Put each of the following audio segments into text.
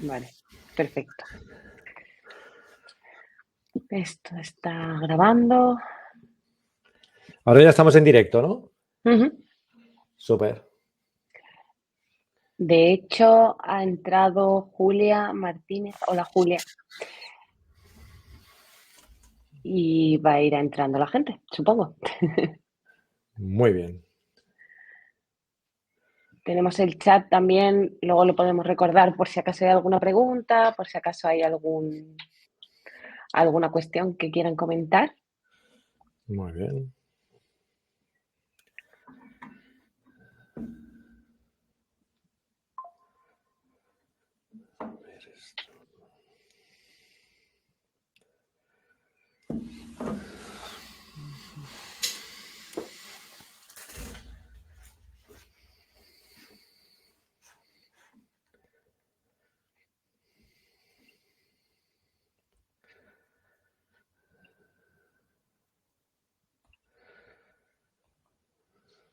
Vale, perfecto. Esto está grabando. Ahora ya estamos en directo, ¿no? Ujú. Súper. De hecho, ha entrado Julia Martínez. Hola, Julia. Y va a ir entrando la gente, supongo. Muy bien. Tenemos el chat también, luego lo podemos recordar por si acaso hay alguna pregunta, por si acaso hay alguna cuestión que quieran comentar. Muy bien.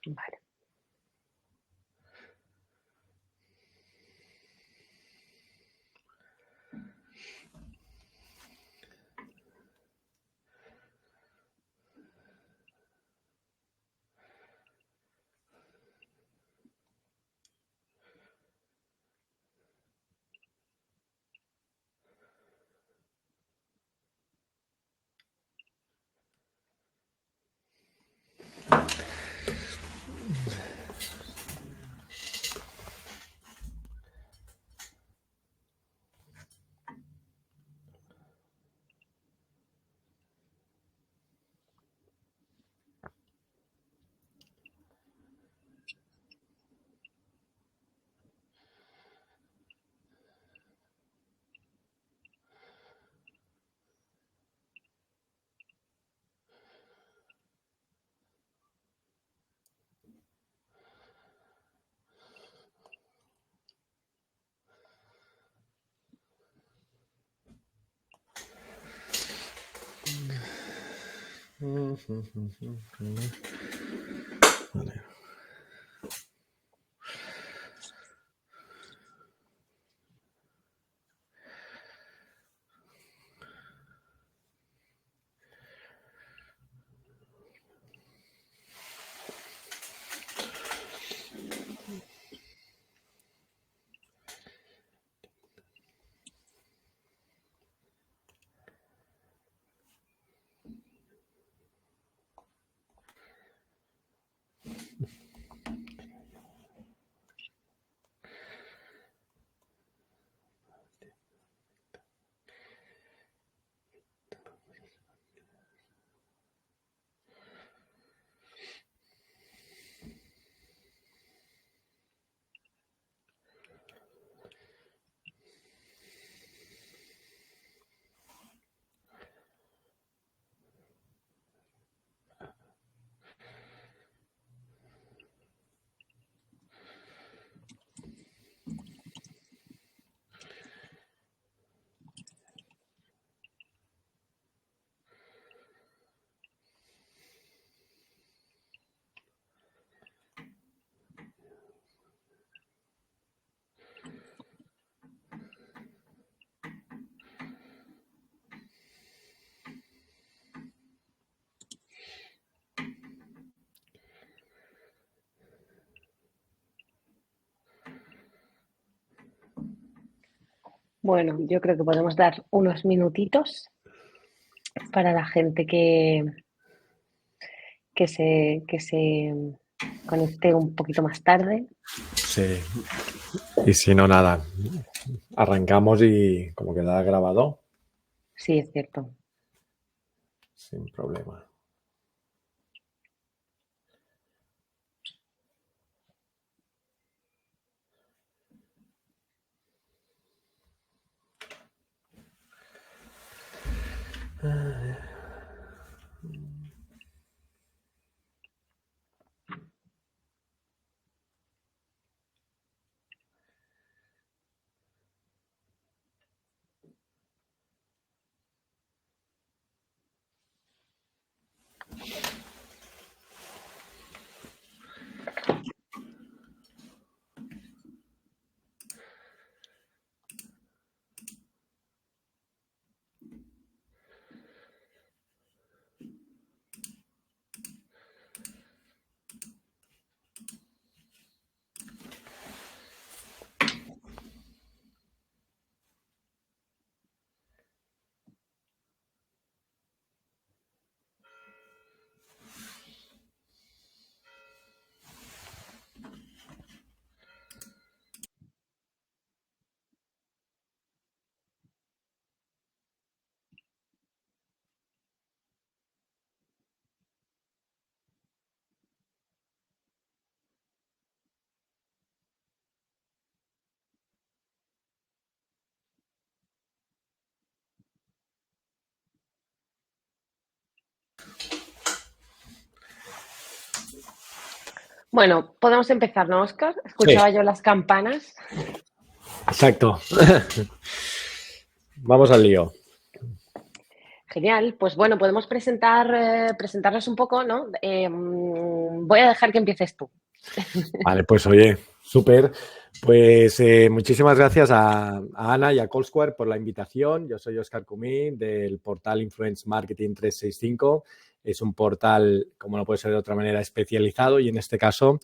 Vale. Vale. Bueno, yo creo que podemos dar unos minutitos para la gente que se conecte un poquito más tarde. Sí. Y si no, nada. Arrancamos y como queda grabado, Sí, es cierto. sin problema. Bueno, podemos empezar, ¿no, Óscar? Sí, Escuchaba yo las campanas. exacto. Vamos al lío. Genial, pues bueno, podemos presentarnos un poco, ¿no? Voy a dejar que empieces tú. Vale, pues oye, súper. Pues muchísimas gracias a Ana y a Callsquare por la invitación. Yo soy Óscar Cumín del portal Influence Marketing 365. Es un portal, como no puede ser de otra manera, especializado y en este caso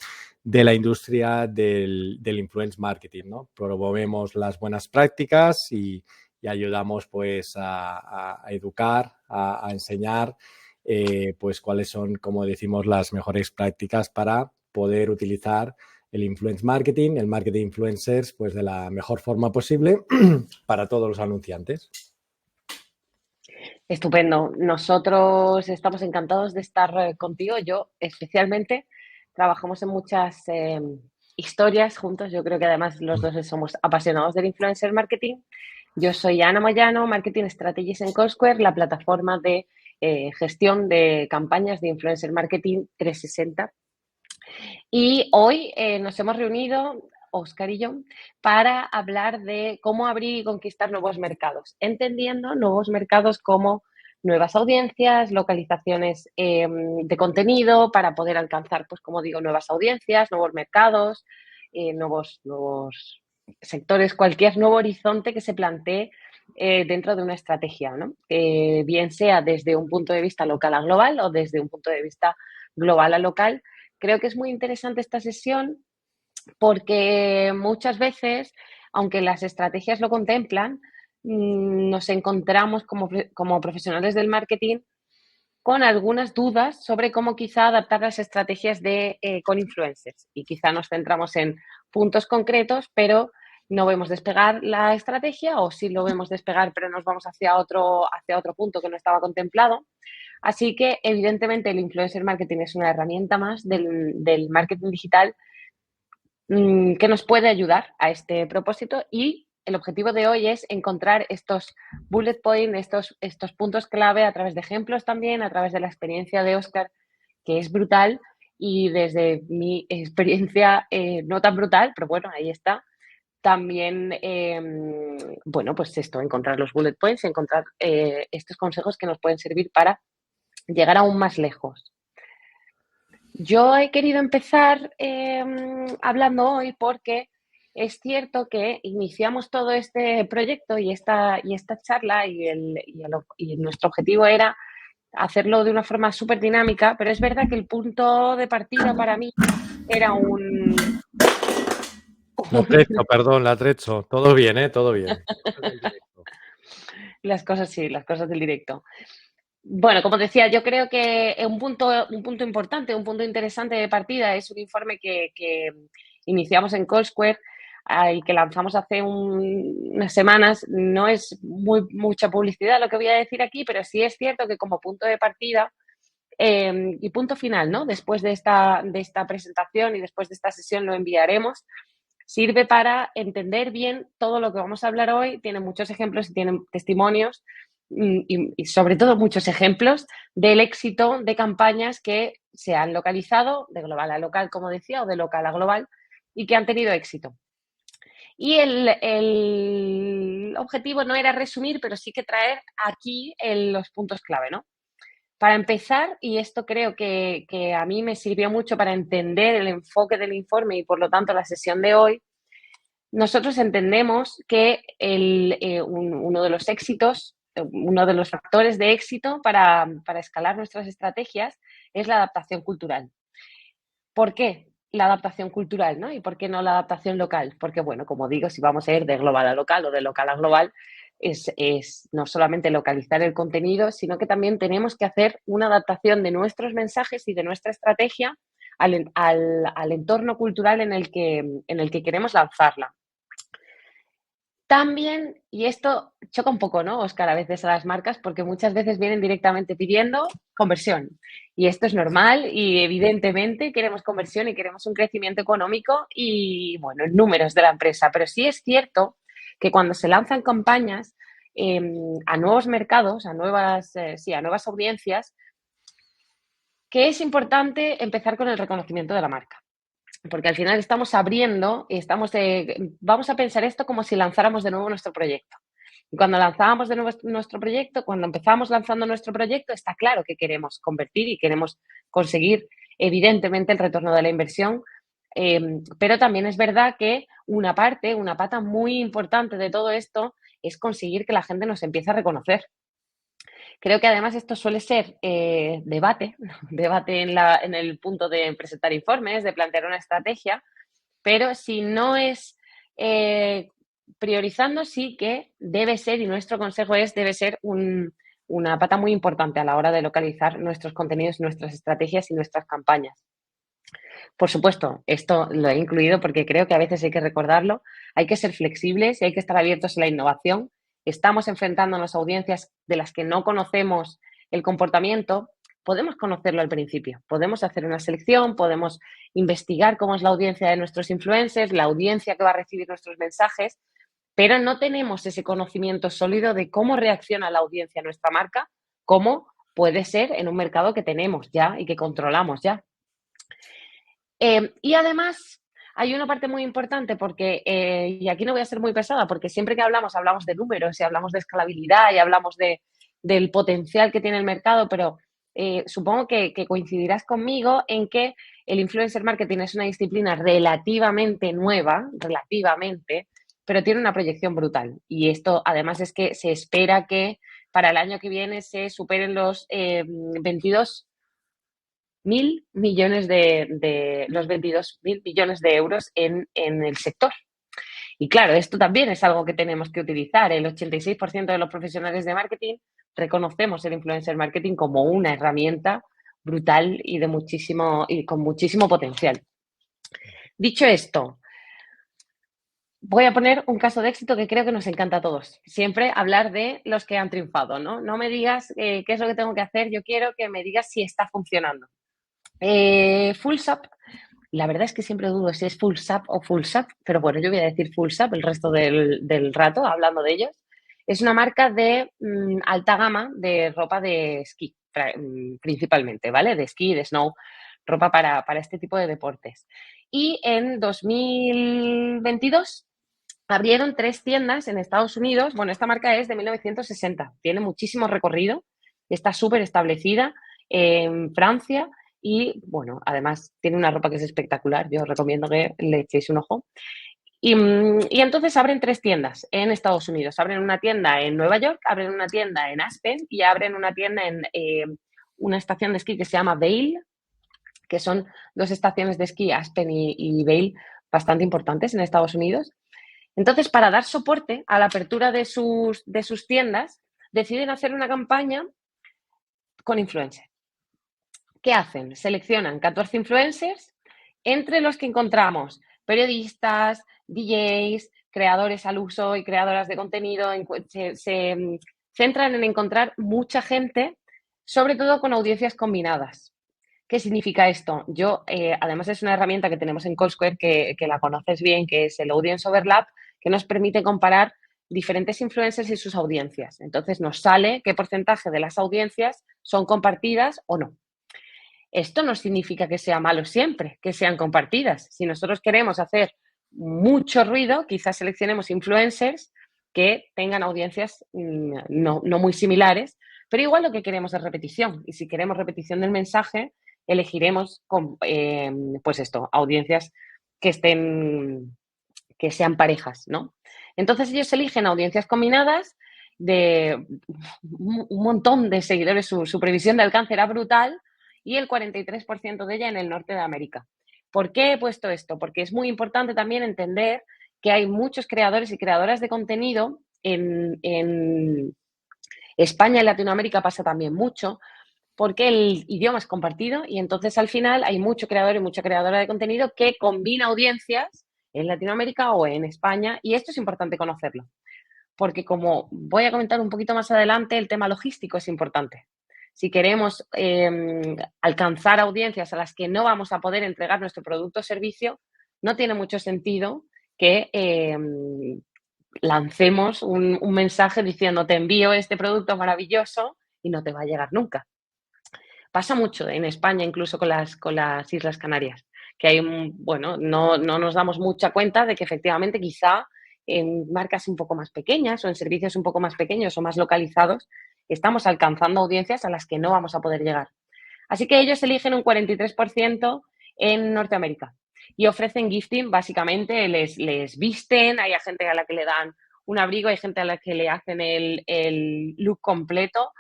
de la industria del influence marketing, ¿no? Promovemos las buenas prácticas y ayudamos pues a educar, a enseñar pues cuáles son, como decimos, las mejores prácticas para poder utilizar el influence marketing, el marketing influencers, pues de la mejor forma posible para todos los anunciantes. Estupendo. Nosotros estamos encantados de estar contigo. Yo especialmente trabajamos en muchas historias juntos. Yo creo que además los dos somos apasionados del influencer marketing. Yo soy Ana Moyano, Marketing Strategies en Callsquare, la plataforma de gestión de campañas de influencer marketing 360. Y hoy nos hemos reunido, Óscar y yo, para hablar de cómo abrir y conquistar nuevos mercados, entendiendo nuevos mercados como nuevas audiencias, localizaciones de contenido para poder alcanzar, pues como digo, nuevas audiencias, nuevos mercados, nuevos sectores, cualquier nuevo horizonte que se plantee dentro de una estrategia, ¿no? Bien sea desde un punto de vista local a global o desde un punto de vista global a local. Creo que es muy interesante esta sesión porque muchas veces, aunque las estrategias lo contemplan, nos encontramos como profesionales del marketing con algunas dudas sobre cómo quizá adaptar las estrategias con influencers. Y quizá nos centramos en puntos concretos, pero no vemos despegar la estrategia o sí lo vemos despegar, pero nos vamos hacia otro punto que no estaba contemplado. Así que, evidentemente, el influencer marketing es una herramienta más del marketing digital que nos puede ayudar a este propósito y el objetivo de hoy es encontrar estos bullet points, estos puntos clave a través de ejemplos también, a través de la experiencia de Óscar, que es brutal y desde mi experiencia no tan brutal, pero bueno, ahí está. También, bueno, pues esto, encontrar los bullet points, encontrar estos consejos que nos pueden servir para llegar aún más lejos. Yo he querido empezar hablando hoy porque es cierto que iniciamos todo este proyecto y esta charla y nuestro objetivo era hacerlo de una forma súper dinámica, pero es verdad que el punto de partida para mí era La trecho, perdón, la trecho. Todo bien, ¿eh? Todo bien. Cosas del directo. las cosas sí, las cosas del directo. Bueno, como decía, yo creo que un punto importante, un punto interesante de partida es un informe que iniciamos en Callsquare y que lanzamos hace unas semanas. No es mucha publicidad lo que voy a decir aquí, pero sí es cierto que como punto de partida y punto final, ¿no? Después de esta presentación y después de esta sesión lo enviaremos. Sirve para entender bien todo lo que vamos a hablar hoy. Tiene muchos ejemplos y tiene testimonios y sobre todo muchos ejemplos del éxito de campañas que se han localizado de global a local, como decía, o de local a global y que han tenido éxito. Y el objetivo no era resumir, pero sí que traer aquí los puntos clave, ¿no? Para empezar, y esto creo que a mí me sirvió mucho para entender el enfoque del informe y por lo tanto la sesión de hoy, nosotros entendemos que uno de los éxitos, uno de los factores de éxito para escalar nuestras estrategias es la adaptación cultural. ¿Por qué la adaptación cultural, ¿no? ¿Y por qué no la adaptación local? Porque, bueno, como digo, si vamos a ir de global a local o de local a global, es no solamente localizar el contenido, sino que también tenemos que hacer una adaptación de nuestros mensajes y de nuestra estrategia al entorno cultural en el que queremos lanzarla. También, y esto choca un poco, ¿no, Óscar? A veces a las marcas, porque muchas veces vienen directamente pidiendo conversión. Y esto es normal y evidentemente queremos conversión y queremos un crecimiento económico y, bueno, números de la empresa. Pero sí es cierto que cuando se lanzan campañas a nuevos mercados, a nuevas audiencias, que es importante empezar con el reconocimiento de la marca. porque al final estamos abriendo y vamos a pensar esto como si lanzáramos de nuevo nuestro proyecto. Y cuando lanzábamos de nuevo nuestro proyecto, cuando empezamos lanzando nuestro proyecto, está claro que queremos convertir y queremos conseguir, evidentemente, el retorno de la inversión. Pero también es verdad que una pata muy importante de todo esto es conseguir que la gente nos empiece a reconocer. Creo que además esto suele ser debate en el punto de presentar informes, de plantear una estrategia, pero si no es priorizando, sí que debe ser, y nuestro consejo es, debe ser una pata muy importante a la hora de localizar nuestros contenidos, nuestras estrategias y nuestras campañas. Por supuesto, esto lo he incluido porque creo que a veces hay que recordarlo, hay que ser flexibles y hay que estar abiertos a la innovación. Estamos enfrentándonos a audiencias de las que no conocemos el comportamiento. Podemos conocerlo al principio, podemos hacer una selección, podemos investigar cómo es la audiencia de nuestros influencers, la audiencia que va a recibir nuestros mensajes, pero no tenemos ese conocimiento sólido de cómo reacciona la audiencia a nuestra marca, como puede ser en un mercado que tenemos ya y que controlamos ya. Y además hay una parte muy importante porque, y aquí no voy a ser muy pesada, porque siempre que hablamos de números y hablamos de escalabilidad y hablamos del potencial que tiene el mercado, pero supongo que coincidirás conmigo en que el influencer marketing es una disciplina relativamente nueva, pero tiene una proyección brutal. Y esto además es que se espera que para el año que viene se superen los 22.000 millones de euros en el sector. Y claro, esto también es algo que tenemos que utilizar. El 86% de los profesionales de marketing reconocemos el influencer marketing como una herramienta brutal y con muchísimo potencial. Dicho esto, voy a poner un caso de éxito que creo que nos encanta a todos. Siempre hablar de los que han triunfado, ¿no? No me digas qué es lo que tengo que hacer, yo quiero que me digas si está funcionando. Fullsap, la verdad es que siempre dudo si es Fullsap o Fullsap, pero bueno, yo voy a decir Fullsap el resto del rato hablando de ellos. Es una marca de alta gama de ropa de esquí, principalmente, ¿vale? De esquí, de snow, ropa para este tipo de deportes. Y en 2022 abrieron 3 tiendas en Estados Unidos. Bueno, esta marca es de 1960, tiene muchísimo recorrido, está súper establecida en Francia y, bueno, además tiene una ropa que es espectacular. Yo os recomiendo que le echéis un ojo. Y entonces abren 3 tiendas en Estados Unidos. Abren una tienda en Nueva York, abren una tienda en Aspen y abren una tienda en una estación de esquí que se llama Vail, que son 2 estaciones de esquí, Aspen y Vail, bastante importantes en Estados Unidos. Entonces, para dar soporte a la apertura de sus tiendas, deciden hacer una campaña con influencers. ¿Qué hacen? Seleccionan 14 influencers, entre los que encontramos periodistas, DJs, creadores al uso y creadoras de contenido. Se centran en encontrar mucha gente, sobre todo con audiencias combinadas. ¿Qué significa esto? Además es una herramienta que tenemos en CallSquare que la conoces bien, que es el Audience Overlap, que nos permite comparar diferentes influencers y sus audiencias. Entonces nos sale qué porcentaje de las audiencias son compartidas o no. Esto no significa que sea malo siempre, que sean compartidas. Si nosotros queremos hacer mucho ruido, quizás seleccionemos influencers que tengan audiencias no muy similares, pero igual lo que queremos es repetición. Y si queremos repetición del mensaje, elegiremos pues esto, audiencias que sean parejas, ¿no? Entonces ellos eligen audiencias combinadas de un montón de seguidores. Su previsión de alcance era brutal y el 43% de ella en el norte de América. ¿Por qué he puesto esto? Porque es muy importante también entender que hay muchos creadores y creadoras de contenido en España y Latinoamérica pasa también mucho, porque el idioma es compartido y entonces al final hay mucho creador y mucha creadora de contenido que combina audiencias en Latinoamérica o en España, y esto es importante conocerlo, porque como voy a comentar un poquito más adelante, el tema logístico es importante. Si queremos alcanzar audiencias a las que no vamos a poder entregar nuestro producto o servicio, no tiene mucho sentido que lancemos un mensaje diciendo te envío este producto maravilloso y no te va a llegar nunca. Pasa mucho en España, incluso con las Islas Canarias, que hay, bueno, no nos damos mucha cuenta de que efectivamente quizá en marcas un poco más pequeñas o en servicios un poco más pequeños o más localizados estamos alcanzando audiencias a las que no vamos a poder llegar. Así que ellos eligen un 43% en Norteamérica y ofrecen gifting, básicamente les visten, hay gente a la que le dan un abrigo, hay gente a la que le hacen el look completo.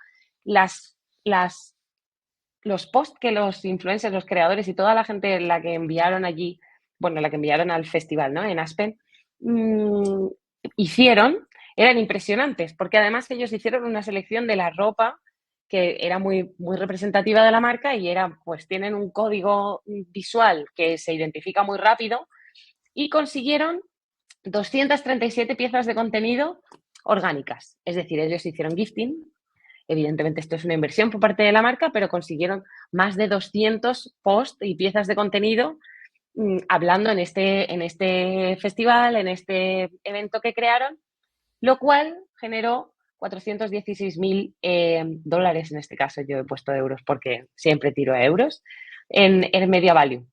Los posts que los influencers, los creadores y toda la gente la que enviaron allí, bueno, la que enviaron al festival, ¿no? En Aspen, hicieron, eran impresionantes, porque además ellos hicieron una selección de la ropa que era muy, muy representativa de la marca y pues tienen un código visual que se identifica muy rápido y consiguieron 237 piezas de contenido orgánicas. Es decir, ellos hicieron gifting. Evidentemente esto es una inversión por parte de la marca, pero consiguieron más de 200 posts y piezas de contenido hablando en este festival, en este evento que crearon, lo cual generó 416.000 dólares, en este caso yo he puesto euros porque siempre tiro a euros, en Media Value.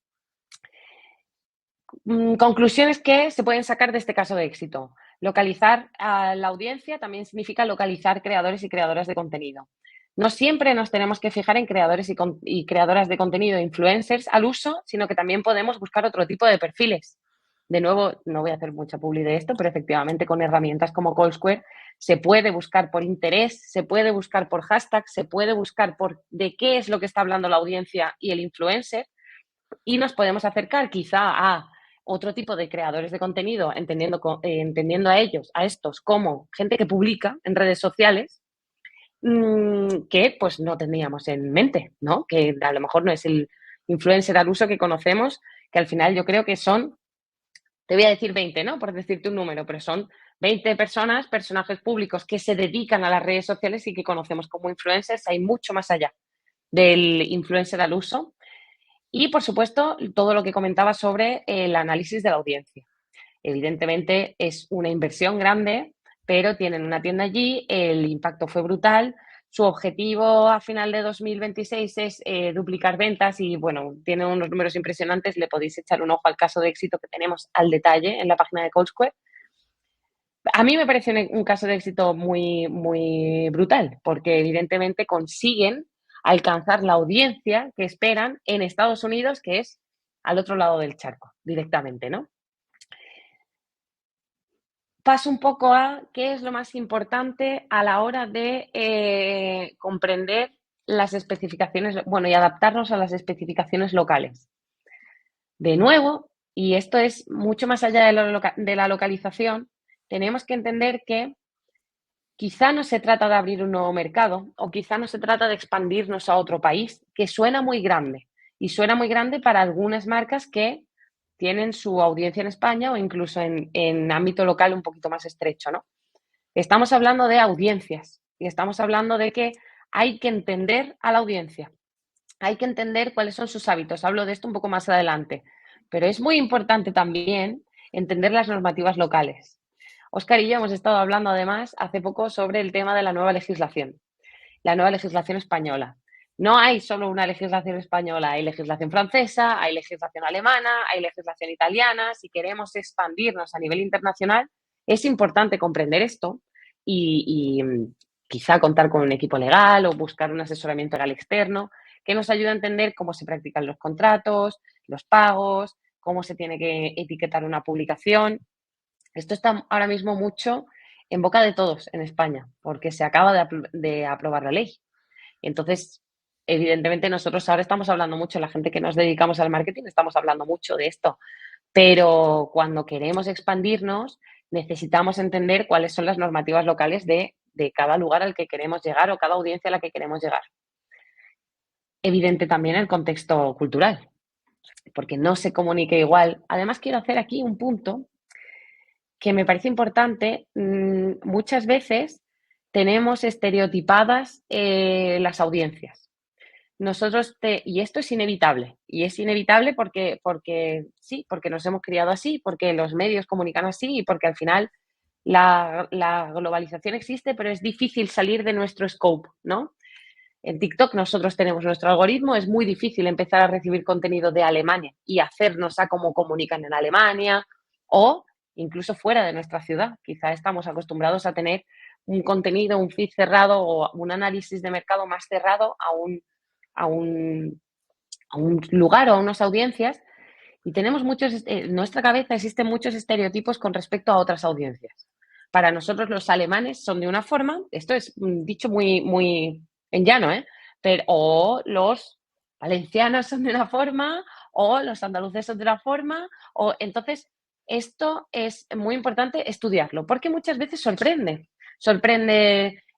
Conclusiones que se pueden sacar de este caso de éxito. Localizar a la audiencia también significa localizar creadores y creadoras de contenido. No siempre nos tenemos que fijar en creadores y creadoras de contenido, influencers al uso, sino que también podemos buscar otro tipo de perfiles. De nuevo, no voy a hacer mucha publi de esto, pero efectivamente con herramientas como CallSquare se puede buscar por interés, se puede buscar por hashtag, se puede buscar por de qué es lo que está hablando la audiencia y el influencer y nos podemos acercar quizá a otro tipo de creadores de contenido, entendiendo a ellos, a estos, como gente que publica en redes sociales, que pues no teníamos en mente, ¿no? Que a lo mejor no es el influencer al uso que conocemos, que al final yo creo que son, te voy a decir 20, ¿no? Por decirte un número, pero son 20 personas, personajes públicos que se dedican a las redes sociales y que conocemos como influencers. Hay mucho más allá del influencer al uso. Y, por supuesto, todo lo que comentaba sobre el análisis de la audiencia. Evidentemente es una inversión grande, pero tienen una tienda allí, el impacto fue brutal. Su objetivo a final de 2026 es duplicar ventas y, bueno, tiene unos números impresionantes. Le podéis echar un ojo al caso de éxito que tenemos al detalle en la página de CallSquare. A mí me parece un caso de éxito muy, muy brutal, porque evidentemente consiguen alcanzar la audiencia que esperan en Estados Unidos, que es al otro lado del charco, directamente, ¿no? Paso un poco a qué es lo más importante a la hora de comprender las especificaciones, bueno, y adaptarnos a las especificaciones locales. De nuevo, y esto es mucho más allá de la localización, tenemos que entender que quizá no se trata de abrir un nuevo mercado o quizá no se trata de expandirnos a otro país, que suena muy grande. Y suena muy grande para algunas marcas que tienen su audiencia en España o incluso en ámbito local un poquito más estrecho, ¿no? Estamos hablando de audiencias y estamos hablando de que hay que entender a la audiencia. Hay que entender cuáles son sus hábitos. Hablo de esto un poco más adelante. Pero es muy importante también entender las normativas locales. Óscar y yo hemos estado hablando además hace poco sobre el tema de la nueva legislación española. No hay solo una legislación española, hay legislación francesa, hay legislación alemana, hay legislación italiana. Si queremos expandirnos a nivel internacional, es importante comprender esto y quizá contar con un equipo legal o buscar un asesoramiento legal externo que nos ayude a entender cómo se practican los contratos, los pagos, cómo se tiene que etiquetar una publicación. Esto está ahora mismo mucho en boca de todos en España, porque se acaba de aprobar la ley. Entonces, evidentemente nosotros ahora estamos hablando mucho, la gente que nos dedicamos al marketing, estamos hablando mucho de esto, pero cuando queremos expandirnos, necesitamos entender cuáles son las normativas locales de cada lugar al que queremos llegar o cada audiencia a la que queremos llegar. Evidente también el contexto cultural, porque no se comunica igual. Además, quiero hacer aquí un punto que me parece importante. Muchas veces tenemos estereotipadas las audiencias. Y esto es inevitable, y es inevitable porque sí, porque nos hemos criado así, porque los medios comunican así y porque al final la globalización existe, pero es difícil salir de nuestro scope, ¿no? En TikTok nosotros tenemos nuestro algoritmo, es muy difícil empezar a recibir contenido de Alemania y hacernos a cómo comunican en Alemania o incluso fuera de nuestra ciudad. Quizá estamos acostumbrados a tener un contenido, un feed cerrado o un análisis de mercado más cerrado a un lugar o a unas audiencias y tenemos muchos, en nuestra cabeza existen muchos estereotipos con respecto a otras audiencias. Para nosotros los alemanes son de una forma, esto es dicho muy en llano, pero, o los valencianos son de una forma, o los andaluces son de una forma, o entonces esto es muy importante estudiarlo, porque muchas veces sorprende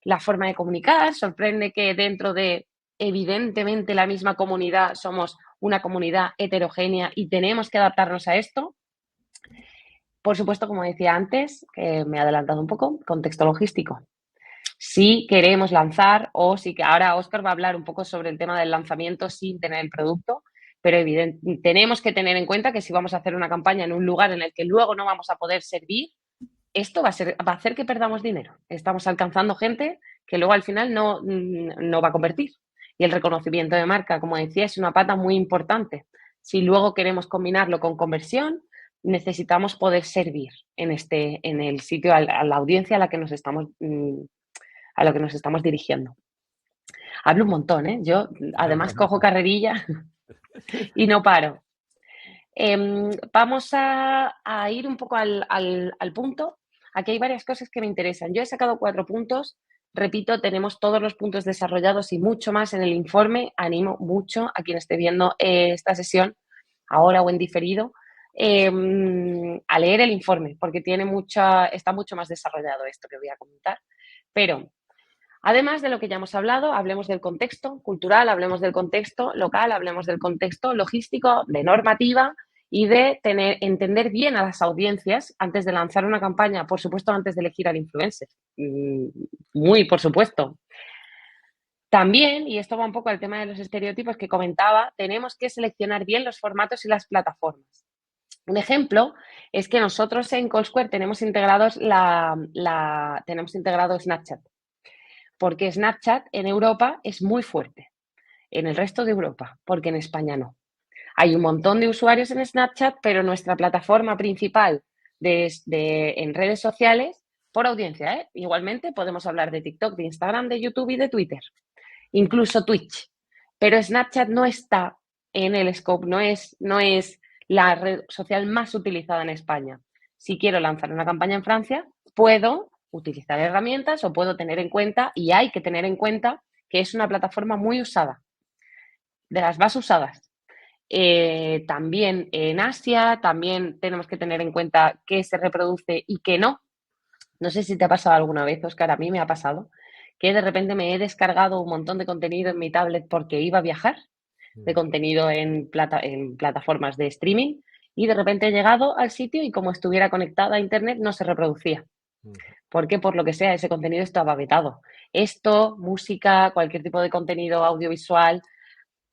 la forma de comunicar, sorprende que dentro de evidentemente la misma comunidad somos una comunidad heterogénea y tenemos que adaptarnos a esto. Por supuesto, como decía antes, que me he adelantado un poco, contexto logístico. Si queremos lanzar o si que ahora Óscar va a hablar un poco sobre el tema del lanzamiento sin tener el producto, pero tenemos que tener en cuenta que si vamos a hacer una campaña en un lugar en el que luego no vamos a poder servir, esto va a hacer que perdamos dinero. Estamos alcanzando gente que luego al final no va a convertir. Y el reconocimiento de marca, como decía, es una pata muy importante. Si luego queremos combinarlo con conversión, necesitamos poder servir en el sitio a la audiencia a la que nos estamos a lo que nos estamos dirigiendo. Hablo un montón, ¿eh? Yo además cojo carrerilla y no paro. Vamos a ir un poco al punto. Aquí hay varias cosas que me interesan. Yo he sacado 4 puntos. Repito, tenemos todos los puntos desarrollados y mucho más en el informe. Animo mucho a quien esté viendo esta sesión, ahora o en diferido, a leer el informe, porque está mucho más desarrollado esto que voy a comentar. Pero, además de lo que ya hemos hablado, hablemos del contexto cultural, hablemos del contexto local, hablemos del contexto logístico, de normativa y de entender bien a las audiencias antes de lanzar una campaña, por supuesto, antes de elegir al influencer. Muy por supuesto. También, y esto va un poco al tema de los estereotipos que comentaba, tenemos que seleccionar bien los formatos y las plataformas. Un ejemplo es que nosotros en Callsquare tenemos integrado Snapchat, porque Snapchat en Europa es muy fuerte, en el resto de Europa, porque en España no. Hay un montón de usuarios en Snapchat, pero nuestra plataforma principal en redes sociales, por audiencia, igualmente podemos hablar de TikTok, de Instagram, de YouTube y de Twitter, incluso Twitch. Pero Snapchat no está en el scope, no es la red social más utilizada en España. Si quiero lanzar una campaña en Francia, puedo utilizar herramientas o puedo tener en cuenta, y hay que tener en cuenta, que es una plataforma muy usada, de las más usadas. También en Asia, también tenemos que tener en cuenta qué se reproduce y qué no. No sé si te ha pasado alguna vez, Óscar, a mí me ha pasado, que de repente me he descargado un montón de contenido en mi tablet porque iba a viajar, de contenido en plataformas de streaming, y de repente he llegado al sitio y como estuviera conectada a internet no se reproducía. Porque por lo que sea ese contenido estaba vetado. Esto, música, cualquier tipo de contenido audiovisual,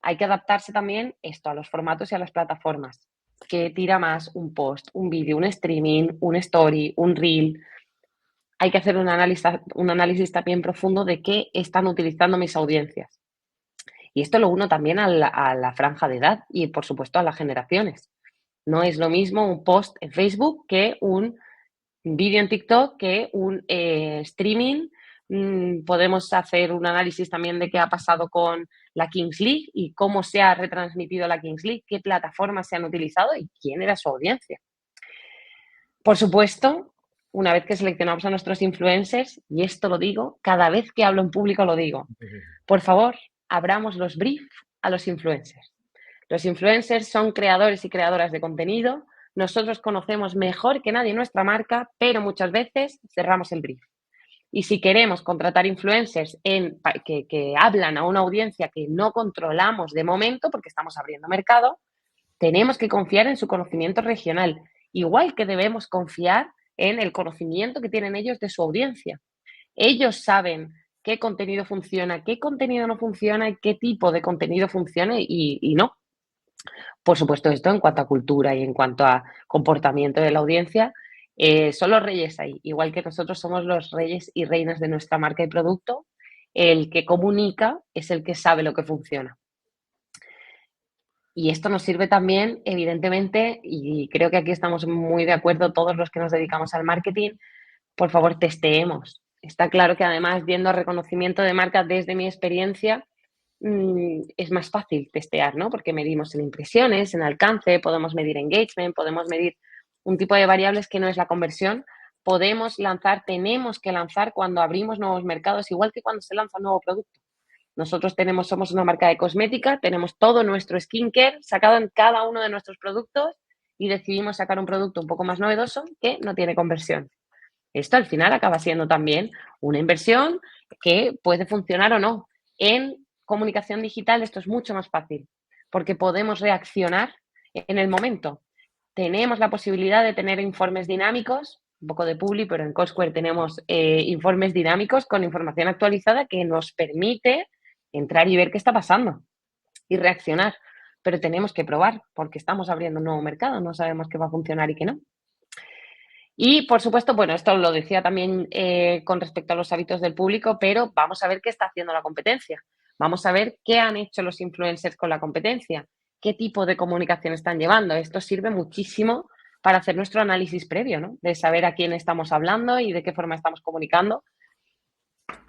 hay que adaptarse también esto a los formatos y a las plataformas. ¿Qué tira más? Un post, un vídeo, un streaming, un story, un reel? Hay que hacer un análisis también profundo de qué están utilizando mis audiencias. Y esto lo uno también a la franja de edad y, por supuesto, a las generaciones. No es lo mismo un post en Facebook que un vídeo en TikTok, que un streaming. Podemos hacer un análisis también de qué ha pasado con la Kings League y cómo se ha retransmitido la Kings League, qué plataformas se han utilizado y quién era su audiencia. Por supuesto, una vez que seleccionamos a nuestros influencers, y esto lo digo, cada vez que hablo en público lo digo, por favor, abramos los briefs a los influencers. Los influencers son creadores y creadoras de contenido. Nosotros conocemos mejor que nadie nuestra marca, pero muchas veces cerramos el brief. Y si queremos contratar influencers que hablan a una audiencia que no controlamos de momento, porque estamos abriendo mercado, tenemos que confiar en su conocimiento regional, igual que debemos confiar en el conocimiento que tienen ellos de su audiencia. Ellos saben qué contenido funciona, qué contenido no funciona y qué tipo de contenido funciona y no. Por supuesto, esto en cuanto a cultura y en cuanto a comportamiento de la audiencia, son los reyes ahí. Igual que nosotros somos los reyes y reinas de nuestra marca y producto, el que comunica es el que sabe lo que funciona. Y esto nos sirve también, evidentemente, y creo que aquí estamos muy de acuerdo todos los que nos dedicamos al marketing, por favor, testeemos. Está claro que además, viendo reconocimiento de marca desde mi experiencia, es más fácil testear, ¿no? Porque medimos en impresiones, en alcance, podemos medir engagement, podemos medir un tipo de variables que no es la conversión. Podemos lanzar, tenemos que lanzar cuando abrimos nuevos mercados, igual que cuando se lanza un nuevo producto. Nosotros somos una marca de cosmética, tenemos todo nuestro skincare sacado en cada uno de nuestros productos y decidimos sacar un producto un poco más novedoso que no tiene conversión. Esto al final acaba siendo también una inversión que puede funcionar o no. En comunicación digital esto es mucho más fácil porque podemos reaccionar en el momento. Tenemos la posibilidad de tener informes dinámicos, un poco de publi, pero en Cosquare tenemos informes dinámicos con información actualizada que nos permite entrar y ver qué está pasando y reaccionar. Pero tenemos que probar porque estamos abriendo un nuevo mercado, no sabemos qué va a funcionar y qué no. Y, por supuesto, bueno, esto lo decía también con respecto a los hábitos del público, pero vamos a ver qué está haciendo la competencia. Vamos a ver qué han hecho los influencers con la competencia, qué tipo de comunicación están llevando. Esto sirve muchísimo para hacer nuestro análisis previo, ¿no? De saber a quién estamos hablando y de qué forma estamos comunicando.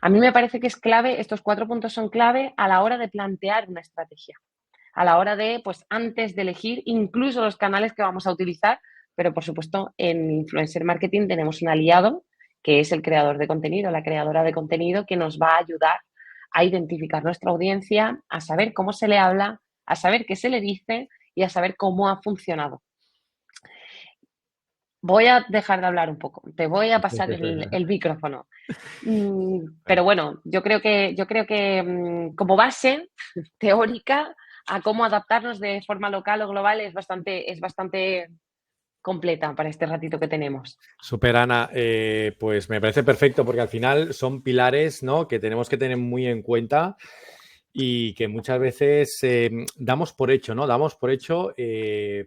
A mí me parece que es clave, estos 4 puntos son clave a la hora de plantear una estrategia, a la hora de, pues antes de elegir incluso los canales que vamos a utilizar, pero por supuesto en influencer marketing tenemos un aliado que es el creador de contenido, la creadora de contenido que nos va a ayudar a identificar nuestra audiencia, a saber cómo se le habla, a saber qué se le dice y a saber cómo ha funcionado. Voy a dejar de hablar un poco, te voy a pasar el micrófono. Pero bueno, yo creo que como base teórica a cómo adaptarnos de forma local o global es bastante completa para este ratito que tenemos. Super, Ana, pues me parece perfecto porque al final son pilares, ¿no?, que tenemos que tener muy en cuenta y que muchas veces damos por hecho, ¿no? Damos por hecho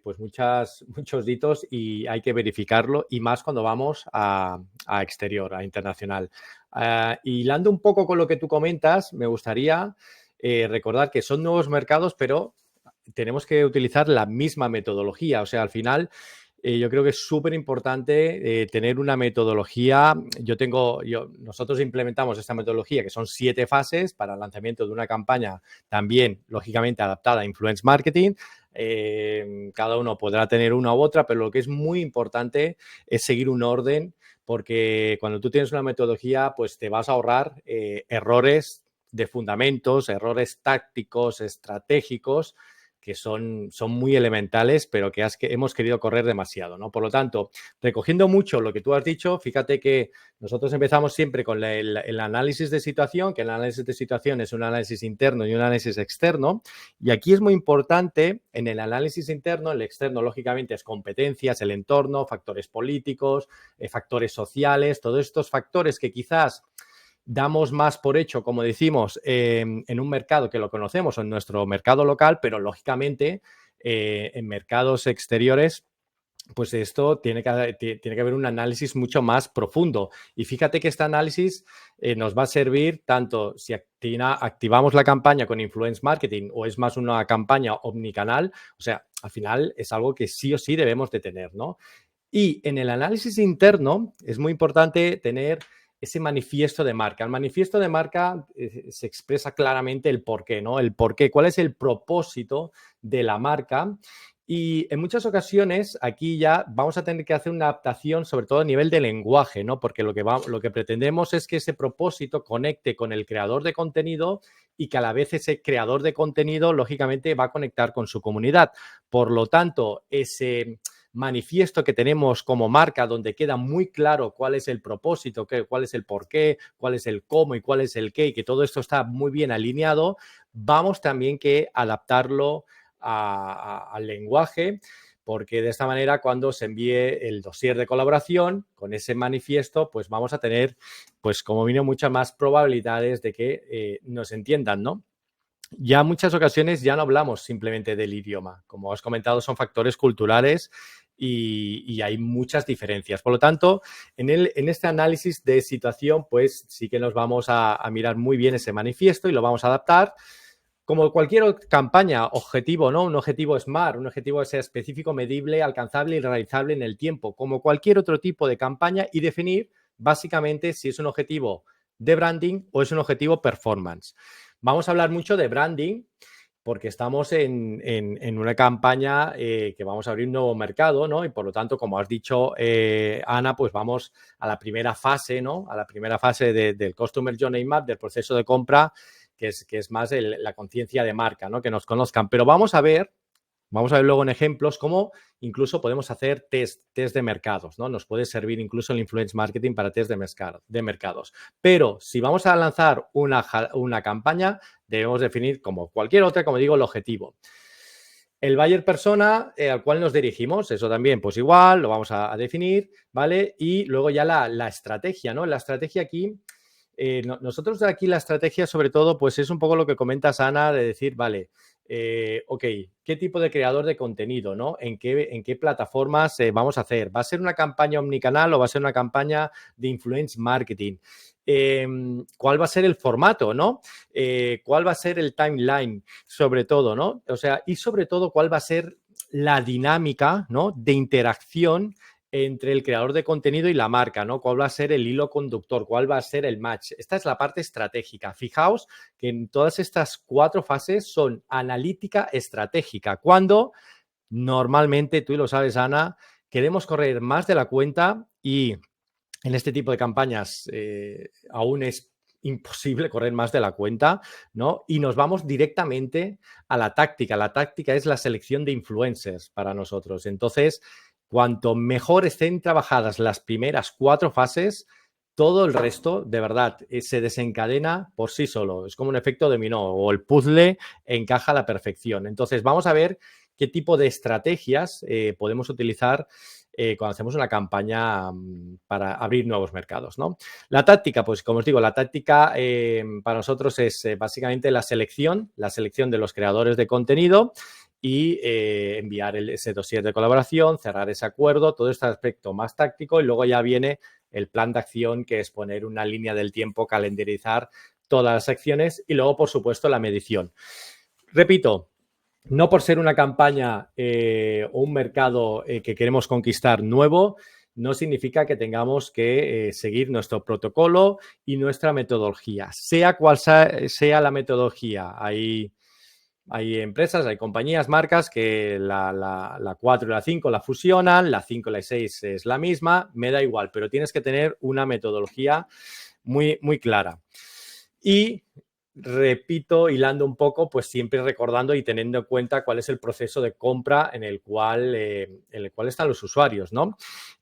pues muchos hitos y hay que verificarlo y más cuando vamos a exterior, a internacional. Hilando un poco con lo que tú comentas, me gustaría recordar que son nuevos mercados, pero tenemos que utilizar la misma metodología. O sea, al final yo creo que es súper importante tener una metodología. Nosotros implementamos esta metodología que son 7 fases para el lanzamiento de una campaña también, lógicamente, adaptada a influence marketing. Cada uno podrá tener una u otra, pero lo que es muy importante es seguir un orden porque cuando tú tienes una metodología, pues te vas a ahorrar errores de fundamentos, errores tácticos, estratégicos, que son muy elementales, pero que hemos querido correr demasiado, ¿no? Por lo tanto, recogiendo mucho lo que tú has dicho, fíjate que nosotros empezamos siempre con el análisis de situación, que el análisis de situación es un análisis interno y un análisis externo, y aquí es muy importante, en el análisis interno, el externo, lógicamente, es competencias, el entorno, factores políticos, factores sociales, todos estos factores que quizás damos más por hecho, como decimos, en un mercado que lo conocemos o en nuestro mercado local, pero lógicamente en mercados exteriores, pues esto tiene que haber un análisis mucho más profundo. Y fíjate que este análisis nos va a servir tanto si activamos la campaña con influence marketing o es más una campaña omnicanal. O sea, al final es algo que sí o sí debemos de tener, ¿no? Y en el análisis interno es muy importante tener ese manifiesto de marca. El manifiesto de marca se expresa claramente el por qué, ¿no? El por qué, cuál es el propósito de la marca. Y en muchas ocasiones aquí ya vamos a tener que hacer una adaptación, sobre todo a nivel de lenguaje, ¿no? Porque lo que pretendemos es que ese propósito conecte con el creador de contenido y que a la vez ese creador de contenido, lógicamente, va a conectar con su comunidad. Por lo tanto, ese manifiesto que tenemos como marca donde queda muy claro cuál es el propósito, cuál es el por qué, cuál es el cómo y cuál es el qué, y que todo esto está muy bien alineado, vamos también que adaptarlo al lenguaje, porque de esta manera cuando se envíe el dossier de colaboración con ese manifiesto, pues vamos a tener, pues como mínimo, muchas más probabilidades de que nos entiendan, ¿no? Ya en muchas ocasiones ya no hablamos simplemente del idioma. Como has comentado, son factores culturales y hay muchas diferencias. Por lo tanto, en este análisis de situación, pues sí que nos vamos a mirar muy bien ese manifiesto y lo vamos a adaptar. Como cualquier campaña, objetivo, ¿no? Un objetivo SMART, un objetivo que sea específico, medible, alcanzable y realizable en el tiempo, como cualquier otro tipo de campaña, y definir básicamente si es un objetivo de branding o es un objetivo performance. Vamos a hablar mucho de branding porque estamos en una campaña que vamos a abrir un nuevo mercado, ¿no? Y por lo tanto, como has dicho, Ana, pues vamos a la primera fase, ¿no? A la primera fase del Customer Journey Map, del proceso de compra, que es más la conciencia de marca, ¿no? Que nos conozcan. Pero vamos a ver luego en ejemplos cómo incluso podemos hacer test de mercados, ¿no? Nos puede servir incluso el influence marketing para test de mercados. Pero si vamos a lanzar una campaña, debemos definir, como cualquier otra, como digo, el objetivo. El buyer persona al cual nos dirigimos, eso también, pues igual, lo vamos a definir, ¿vale? Y luego ya la estrategia, ¿no? La estrategia aquí, nosotros aquí la estrategia sobre todo, pues es un poco lo que comentas, Ana, de decir, vale, ok, ¿qué tipo de creador de contenido, ¿no? ¿En qué plataformas vamos a hacer? ¿Va a ser una campaña omnicanal o va a ser una campaña de influence marketing? ¿Cuál va a ser el formato, ¿no? ¿Cuál va a ser el timeline, sobre todo, ¿no? O sea, y sobre todo, ¿cuál va a ser la dinámica, ¿no? De interacción entre el creador de contenido y la marca, ¿no? ¿Cuál va a ser el hilo conductor? ¿Cuál va a ser el match? Esta es la parte estratégica. Fijaos que en todas estas 4 fases son analítica estratégica, cuando normalmente, tú lo sabes, Ana, queremos correr más de la cuenta y en este tipo de campañas aún es imposible correr más de la cuenta, ¿no? Y nos vamos directamente a la táctica. La táctica es la selección de influencers para nosotros. Entonces, cuanto mejor estén trabajadas las primeras 4 fases, todo el resto, de verdad, se desencadena por sí solo. Es como un efecto dominó o el puzzle encaja a la perfección. Entonces, vamos a ver qué tipo de estrategias podemos utilizar cuando hacemos una campaña para abrir nuevos mercados, ¿no? La táctica, pues como os digo, la táctica para nosotros es básicamente la selección de los creadores de contenido y enviar ese dossier de colaboración, cerrar ese acuerdo, todo este aspecto más táctico, y luego ya viene el plan de acción, que es poner una línea del tiempo, calendarizar todas las acciones y luego, por supuesto, la medición. Repito, no por ser una campaña o un mercado que queremos conquistar nuevo, no significa que tengamos que seguir nuestro protocolo y nuestra metodología. Sea cual sea la metodología, hay empresas, hay compañías, marcas que la 4 y la 5 la fusionan, la 5 y la 6 es la misma, me da igual, pero tienes que tener una metodología muy, muy clara. Y repito, hilando un poco, pues siempre recordando y teniendo en cuenta cuál es el proceso de compra en el cual están los usuarios, ¿no?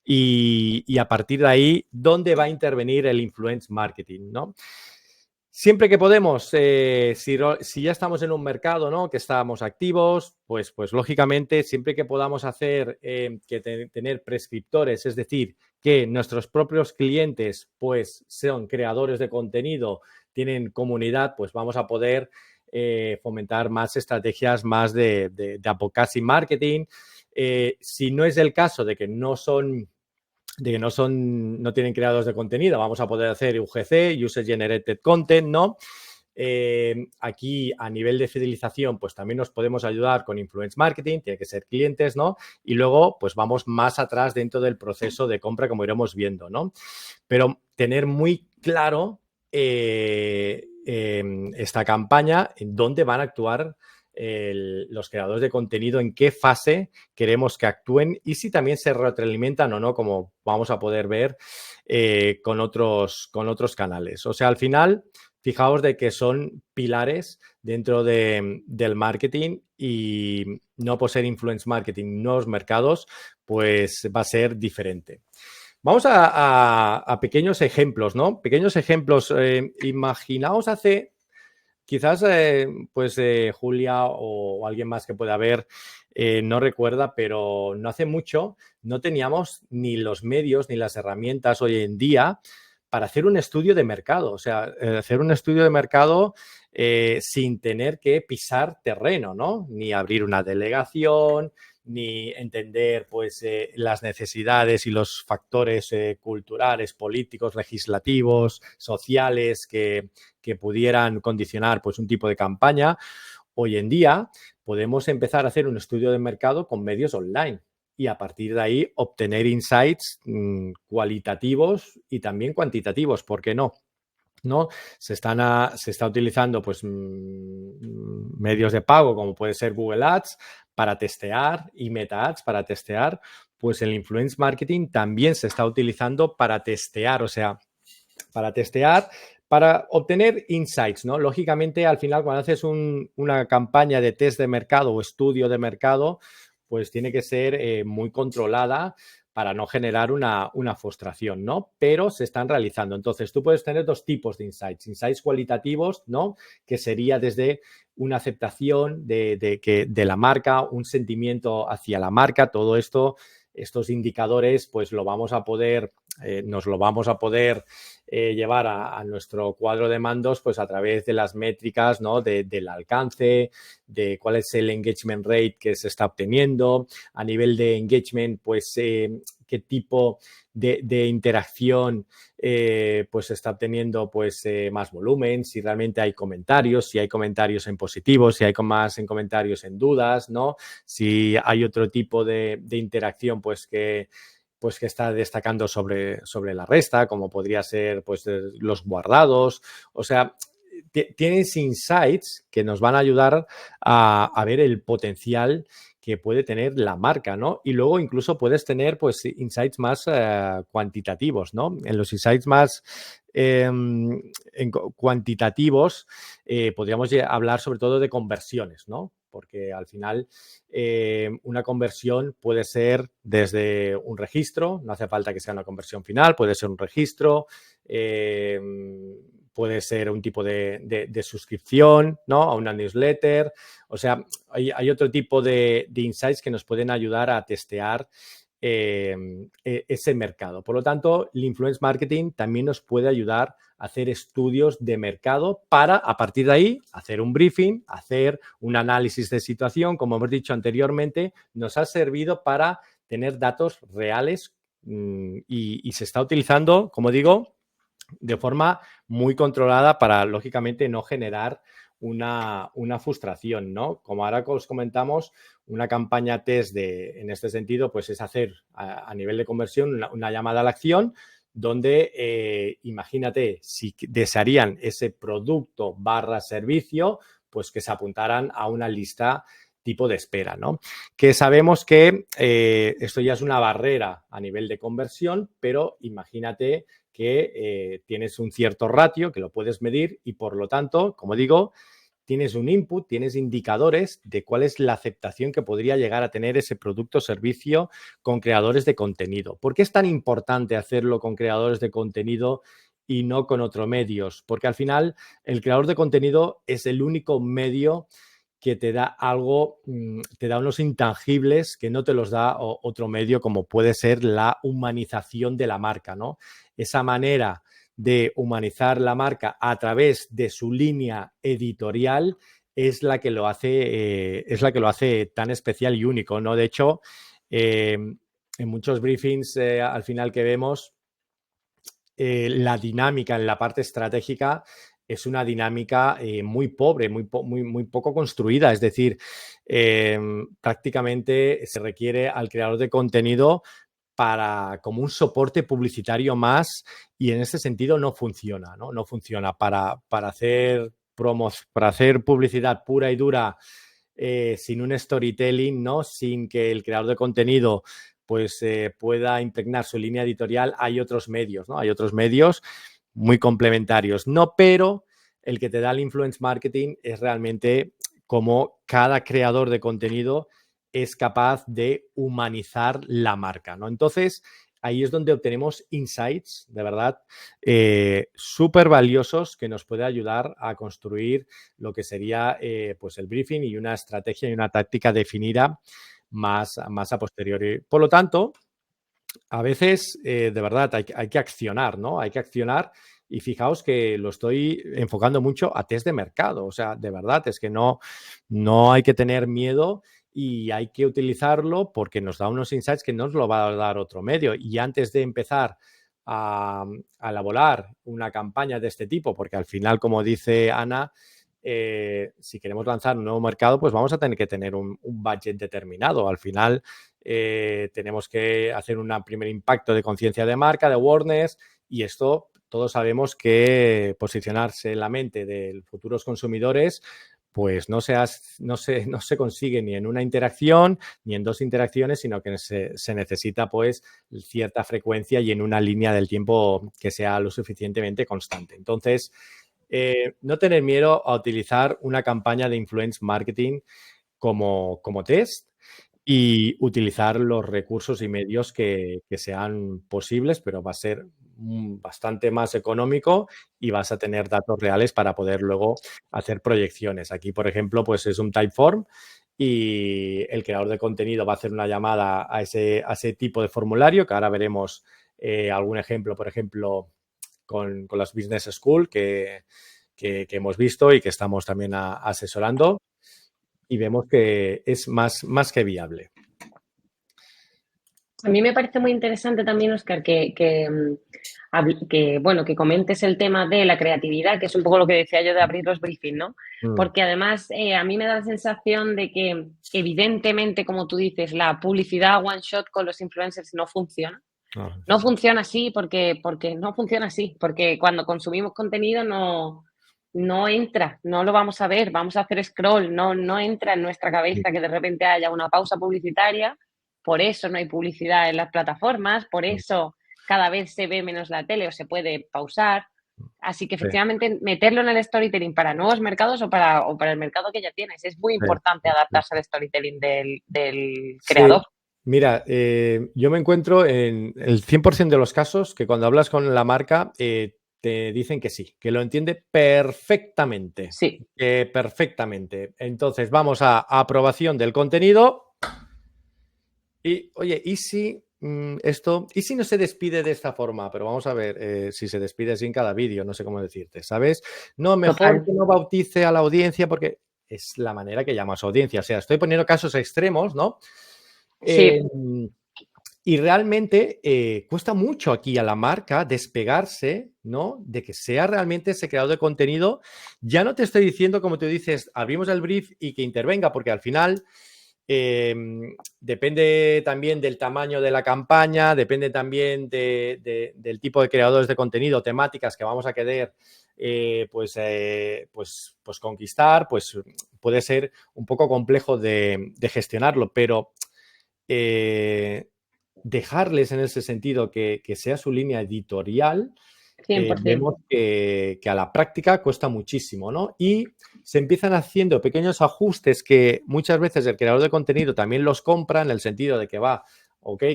Y a partir de ahí, ¿dónde va a intervenir el influence marketing, ¿no? Siempre que podemos, si ya estamos en un mercado, ¿no? Que estamos activos, pues lógicamente, siempre que podamos hacer tener prescriptores, es decir, que nuestros propios clientes pues sean creadores de contenido, tienen comunidad, pues vamos a poder fomentar más estrategias más de advocacy marketing. Si no es el caso de que no tienen creadores de contenido, vamos a poder hacer UGC, User Generated Content, ¿no? Aquí a nivel de fidelización, pues también nos podemos ayudar con influence marketing, tiene que ser clientes, ¿no? Y luego, pues vamos más atrás dentro del proceso de compra, como iremos viendo, ¿no? Pero tener muy claro esta campaña, en dónde van a actuar los creadores de contenido, en qué fase queremos que actúen y si también se retroalimentan o no, como vamos a poder ver con otros canales. O sea, al final, fijaos de que son pilares dentro del marketing y no por ser influence marketing, nuevos mercados, pues va a ser diferente. Vamos a pequeños ejemplos, ¿no? Pequeños ejemplos. Imaginaos quizás, Julia o alguien más que pueda ver, no recuerda, pero no hace mucho no teníamos ni los medios ni las herramientas hoy en día para hacer un estudio de mercado. O sea, hacer un estudio de mercado sin tener que pisar terreno, ¿no? Ni abrir una delegación, ni entender pues las necesidades y los factores culturales, políticos, legislativos, sociales que pudieran condicionar pues un tipo de campaña. Hoy en día podemos empezar a hacer un estudio de mercado con medios online y a partir de ahí obtener insights cualitativos y también cuantitativos, ¿por qué no? ¿No? Se está utilizando pues medios de pago como puede ser Google Ads para testear y Meta Ads para testear, pues el influence marketing también se está utilizando para testear, o sea, para testear, para obtener insights, ¿no? Lógicamente, al final, cuando haces una campaña de test de mercado o estudio de mercado, pues tiene que ser muy controlada para no generar una frustración, ¿no? Pero se están realizando. Entonces, tú puedes tener dos tipos de insights. Insights cualitativos, ¿no? Que sería desde una aceptación de la marca, un sentimiento hacia la marca, todo esto, estos indicadores, pues lo vamos a poder, nos lo vamos a poder llevar a nuestro cuadro de mandos pues a través de las métricas, ¿no? Del alcance, de cuál es el engagement rate que se está obteniendo, a nivel de engagement, pues qué tipo de interacción pues se está obteniendo pues más volumen, si realmente hay comentarios, si hay comentarios en positivo, si hay más en comentarios en dudas, ¿no? Si hay otro tipo de interacción pues que está destacando sobre la resta, como podría ser pues los guardados. O sea, tienes insights que nos van a ayudar a ver el potencial que puede tener la marca, ¿no? Y luego incluso puedes tener pues insights más cuantitativos, ¿no? En los insights más cuantitativos podríamos hablar sobre todo de conversiones, ¿no? Porque al final una conversión puede ser desde un registro, no hace falta que sea una conversión final, puede ser un registro, puede ser un tipo de suscripción, ¿no? A una newsletter. O sea, hay otro tipo de insights que nos pueden ayudar a testear ese mercado. Por lo tanto, el influence marketing también nos puede ayudar a hacer estudios de mercado para, a partir de ahí, hacer un briefing, hacer un análisis de situación. Como hemos dicho anteriormente, nos ha servido para tener datos reales y se está utilizando, como digo, de forma muy controlada para, lógicamente, no generar una frustración, ¿no? Como ahora os comentamos, una campaña test en este sentido, pues es hacer a nivel de conversión una llamada a la acción donde, imagínate, si desearían ese producto / servicio, pues que se apuntaran a una lista tipo de espera, ¿no? Que sabemos que esto ya es una barrera a nivel de conversión, pero imagínate que tienes un cierto ratio que lo puedes medir y, por lo tanto, como digo, tienes un input, tienes indicadores de cuál es la aceptación que podría llegar a tener ese producto o servicio con creadores de contenido. ¿Por qué es tan importante hacerlo con creadores de contenido y no con otros medios? Porque al final el creador de contenido es el único medio que te da algo, te da unos intangibles que no te los da otro medio, como puede ser la humanización de la marca, ¿no? Esa manera de humanizar la marca a través de su línea editorial es la que lo hace tan especial y único, ¿no? De hecho, en muchos briefings al final que vemos, la dinámica en la parte estratégica es una dinámica muy pobre, muy poco construida. Es decir, prácticamente se requiere al creador de contenido como un soporte publicitario más y en ese sentido no funciona, ¿no? No funciona para hacer para hacer publicidad pura y dura sin un storytelling, ¿no? Sin que el creador de contenido pues pueda impregnar su línea editorial. Hay otros medios, ¿no? Hay otros medios muy complementarios, ¿no? Pero el que te da el influence marketing es realmente como cada creador de contenido es capaz de humanizar la marca, ¿no? Entonces, ahí es donde obtenemos insights, de verdad, súper valiosos que nos puede ayudar a construir lo que sería pues el briefing y una estrategia y una táctica definida más a posteriori. Por lo tanto, a veces, de verdad, hay que accionar, ¿no? Hay que accionar y fijaos que lo estoy enfocando mucho a test de mercado. O sea, de verdad, es que no hay que tener miedo y hay que utilizarlo porque nos da unos insights que no nos lo va a dar otro medio. Y antes de empezar a elaborar una campaña de este tipo, porque al final, como dice Ana, si queremos lanzar un nuevo mercado, pues vamos a tener que tener un budget determinado. Al final tenemos que hacer un primer impacto de conciencia de marca, de awareness, y esto todos sabemos que posicionarse en la mente de futuros consumidores pues no se consigue ni en una interacción ni en dos interacciones, sino que se necesita pues cierta frecuencia y en una línea del tiempo que sea lo suficientemente constante. Entonces, no tener miedo a utilizar una campaña de influence marketing como test y utilizar los recursos y medios que sean posibles, pero va a ser bastante más económico y vas a tener datos reales para poder luego hacer proyecciones. Aquí, por ejemplo, pues es un Typeform y el creador de contenido va a hacer una llamada a ese tipo de formulario, que ahora veremos algún ejemplo, por ejemplo, con las Business School que hemos visto y que estamos también asesorando, y vemos que es más que viable. A mí me parece muy interesante también, Óscar, que comentes el tema de la creatividad, que es un poco lo que decía yo de abrir los briefings, ¿no? Porque además a mí me da la sensación de que evidentemente, como tú dices, la publicidad one shot con los influencers no funciona. No funciona así porque no funciona así, porque cuando consumimos contenido no entra, no lo vamos a ver, vamos a hacer scroll, no entra en nuestra cabeza que de repente haya una pausa publicitaria. Por eso no hay publicidad en las plataformas, por eso cada vez se ve menos la tele o se puede pausar. Así que efectivamente meterlo en el storytelling para nuevos mercados o para el mercado que ya tienes. Es muy importante adaptarse al storytelling del creador. Mira, yo me encuentro en el 100% de los casos que cuando hablas con la marca te dicen que sí, que lo entiende perfectamente. Sí. Perfectamente. Entonces vamos a aprobación del contenido y, oye, ¿y si no se despide de esta forma? Pero vamos a ver si se despide así en cada vídeo, no sé cómo decirte, ¿sabes? No, mejor que no bautice a la audiencia porque es la manera que llama a su audiencia. O sea, estoy poniendo casos extremos, ¿no? Sí. Y realmente cuesta mucho aquí a la marca despegarse, ¿no? De que sea realmente ese creador de contenido. Ya no te estoy diciendo, como tú dices, abrimos el brief y que intervenga, porque al final depende también del tamaño de la campaña, depende también del tipo de creadores de contenido, temáticas que vamos a querer pues conquistar, pues puede ser un poco complejo de gestionarlo, pero dejarles en ese sentido que sea su línea editorial, 100%. vemos que a la práctica cuesta muchísimo, ¿no? Y se empiezan haciendo pequeños ajustes que muchas veces el creador de contenido también los compra en el sentido de que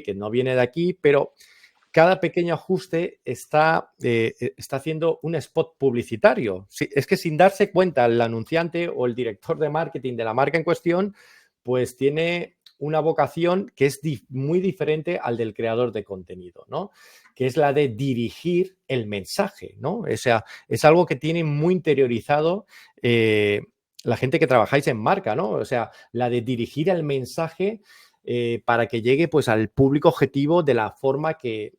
que no viene de aquí, pero cada pequeño ajuste está haciendo un spot publicitario. Es que sin darse cuenta el anunciante o el director de marketing de la marca en cuestión, pues tiene una vocación que es muy diferente al del creador de contenido, ¿no? Que es la de dirigir el mensaje, ¿no? O sea, es algo que tiene muy interiorizado la gente que trabajáis en marca, ¿no? O sea, la de dirigir el mensaje para que llegue pues al público objetivo de la forma que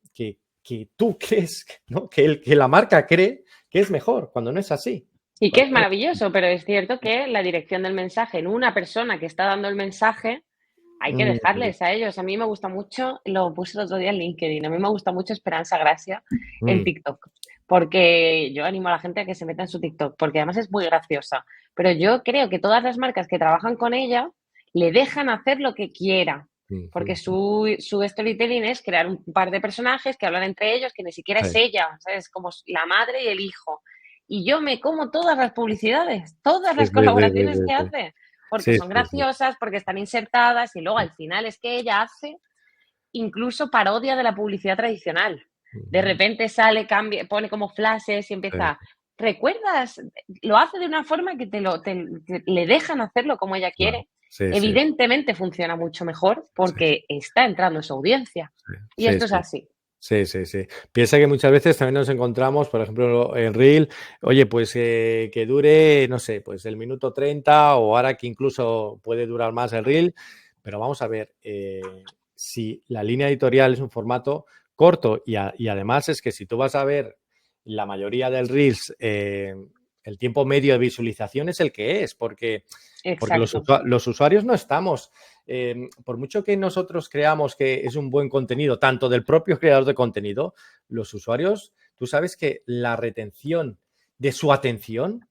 tú crees, ¿no? Que la marca cree que es mejor, cuando no es así. Y que es maravilloso, pero es cierto que la dirección del mensaje en una persona que está dando el mensaje, hay que dejarles a ellos. A mí me gusta mucho, lo puse el otro día en LinkedIn, a mí me gusta mucho Esperanza Gracia en TikTok, porque yo animo a la gente a que se meta en su TikTok, porque además es muy graciosa. Pero yo creo que todas las marcas que trabajan con ella le dejan hacer lo que quiera, porque su storytelling es crear un par de personajes que hablan entre ellos, que ni siquiera es ella, ¿sabes? Como la madre y el hijo. Y yo me como todas las publicidades, todas las colaboraciones que hace, porque son graciosas, porque están insertadas y luego al final es que ella hace incluso parodia de la publicidad tradicional. De repente sale, cambia, pone como flashes y empieza, ¿recuerdas? Lo hace de una forma que le dejan hacerlo como ella quiere. Evidentemente funciona mucho mejor porque está entrando en su audiencia. Y esto es así. Sí, sí, sí. Piensa que muchas veces también nos encontramos, por ejemplo, en Reel, oye, pues que dure, no sé, pues el minuto 30 o ahora que incluso puede durar más el Reel, pero vamos a ver, si la línea editorial es un formato corto y además es que si tú vas a ver la mayoría del Reels, el tiempo medio de visualización es el que es, porque Exacto, los usuarios no estamos por mucho que nosotros creamos que es un buen contenido, tanto del propio creador de contenido, los usuarios, tú sabes que la retención de su atención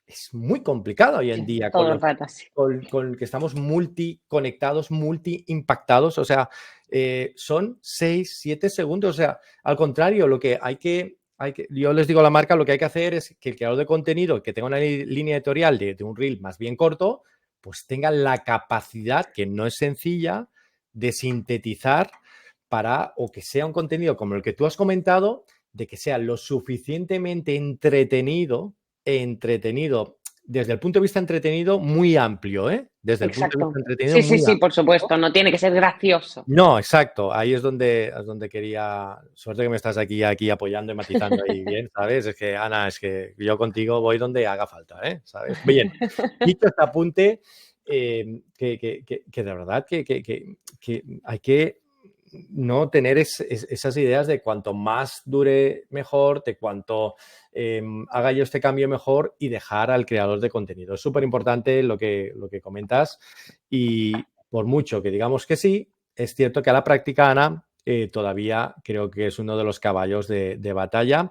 es muy complicada hoy en día todo el rato así. con que estamos multi-conectados, multi-impactados, o sea, son 6, 7 segundos, o sea, al contrario, lo que yo les digo a la marca, lo que hay que hacer es que el creador de contenido que tenga una línea editorial de un reel más bien corto, pues tenga la capacidad, que no es sencilla, de sintetizar o que sea un contenido como el que tú has comentado, de que sea lo suficientemente entretenido, desde el punto de vista entretenido muy amplio, ¿eh? Desde el punto de vista Exacto. entretenido Sí, muy sí, sí, por amplio. supuesto, no tiene que ser gracioso. No, exacto. Ahí es donde quería. Suerte que me estás aquí apoyando y matizando ahí bien, ¿sabes? Es que, Ana, es que yo contigo voy donde haga falta, ¿eh? ¿Sabes? Bien, dicho este apunte, que de verdad que hay que no tener esas ideas de cuanto más dure mejor, de cuanto haga yo este cambio mejor y dejar al creador de contenido. Es súper importante lo que comentas y por mucho que digamos que sí, es cierto que a la práctica, Ana, todavía creo que es uno de los caballos de batalla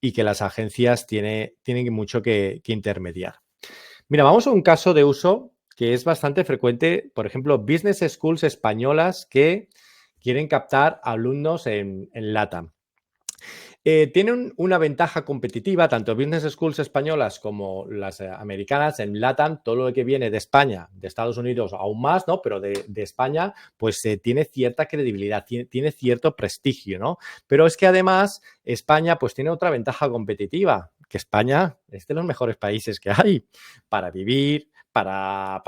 y que las agencias tienen mucho que intermediar. Mira, vamos a un caso de uso que es bastante frecuente, por ejemplo, business schools españolas que quieren captar alumnos en LATAM. Tienen una ventaja competitiva, tanto business schools españolas como las americanas en LATAM, todo lo que viene de España, de Estados Unidos aún más, ¿no? Pero de España, pues tiene cierta credibilidad, tiene cierto prestigio, ¿no? Pero es que además España, pues tiene otra ventaja competitiva, que España es de los mejores países que hay para vivir, para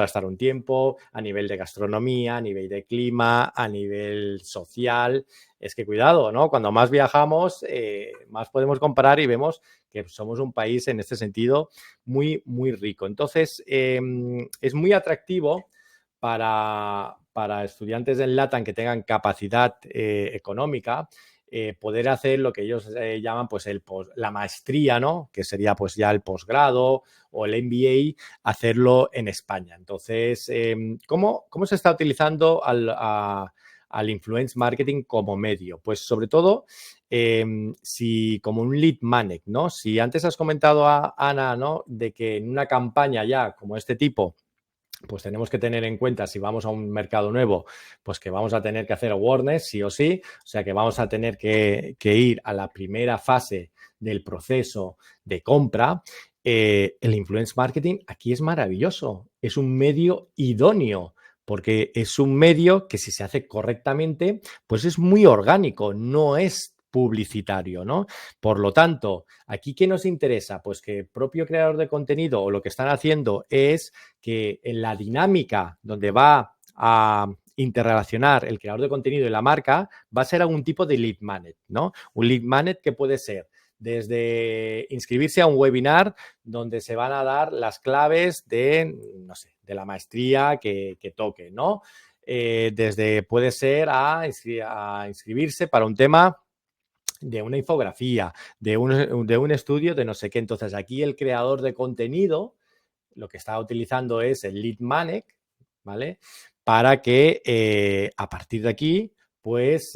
estar un tiempo, a nivel de gastronomía, a nivel de clima, a nivel social. Es que cuidado, ¿no? Cuando más viajamos, más podemos comparar y vemos que somos un país en este sentido muy, muy rico. Entonces, es muy atractivo para estudiantes en LATAM que tengan capacidad económica, poder hacer lo que ellos llaman pues la maestría, ¿no? Que sería pues ya el posgrado o el MBA, hacerlo en España. Entonces, ¿cómo se está utilizando al influence marketing como medio? Pues sobre todo, si como un lead magnet, ¿no? Si antes has comentado a Ana, ¿no? De que en una campaña ya como este tipo, pues tenemos que tener en cuenta si vamos a un mercado nuevo, pues que vamos a tener que hacer awareness sí o sí, o sea que vamos a tener que ir a la primera fase del proceso de compra. El influence marketing aquí es maravilloso, es un medio idóneo, porque es un medio que si se hace correctamente, pues es muy orgánico, no es publicitario, ¿no? Por lo tanto, aquí ¿qué nos interesa? Pues que el propio creador de contenido o lo que están haciendo es que en la dinámica donde va a interrelacionar el creador de contenido y la marca va a ser algún tipo de lead magnet, ¿no? Un lead magnet que puede ser desde inscribirse a un webinar donde se van a dar las claves de, no sé, de la maestría que toque, ¿no? Puede ser a inscribirse para un tema de una infografía, de un estudio de no sé qué. Entonces, aquí el creador de contenido lo que está utilizando es el lead magnet, ¿vale? Para que a partir de aquí, pues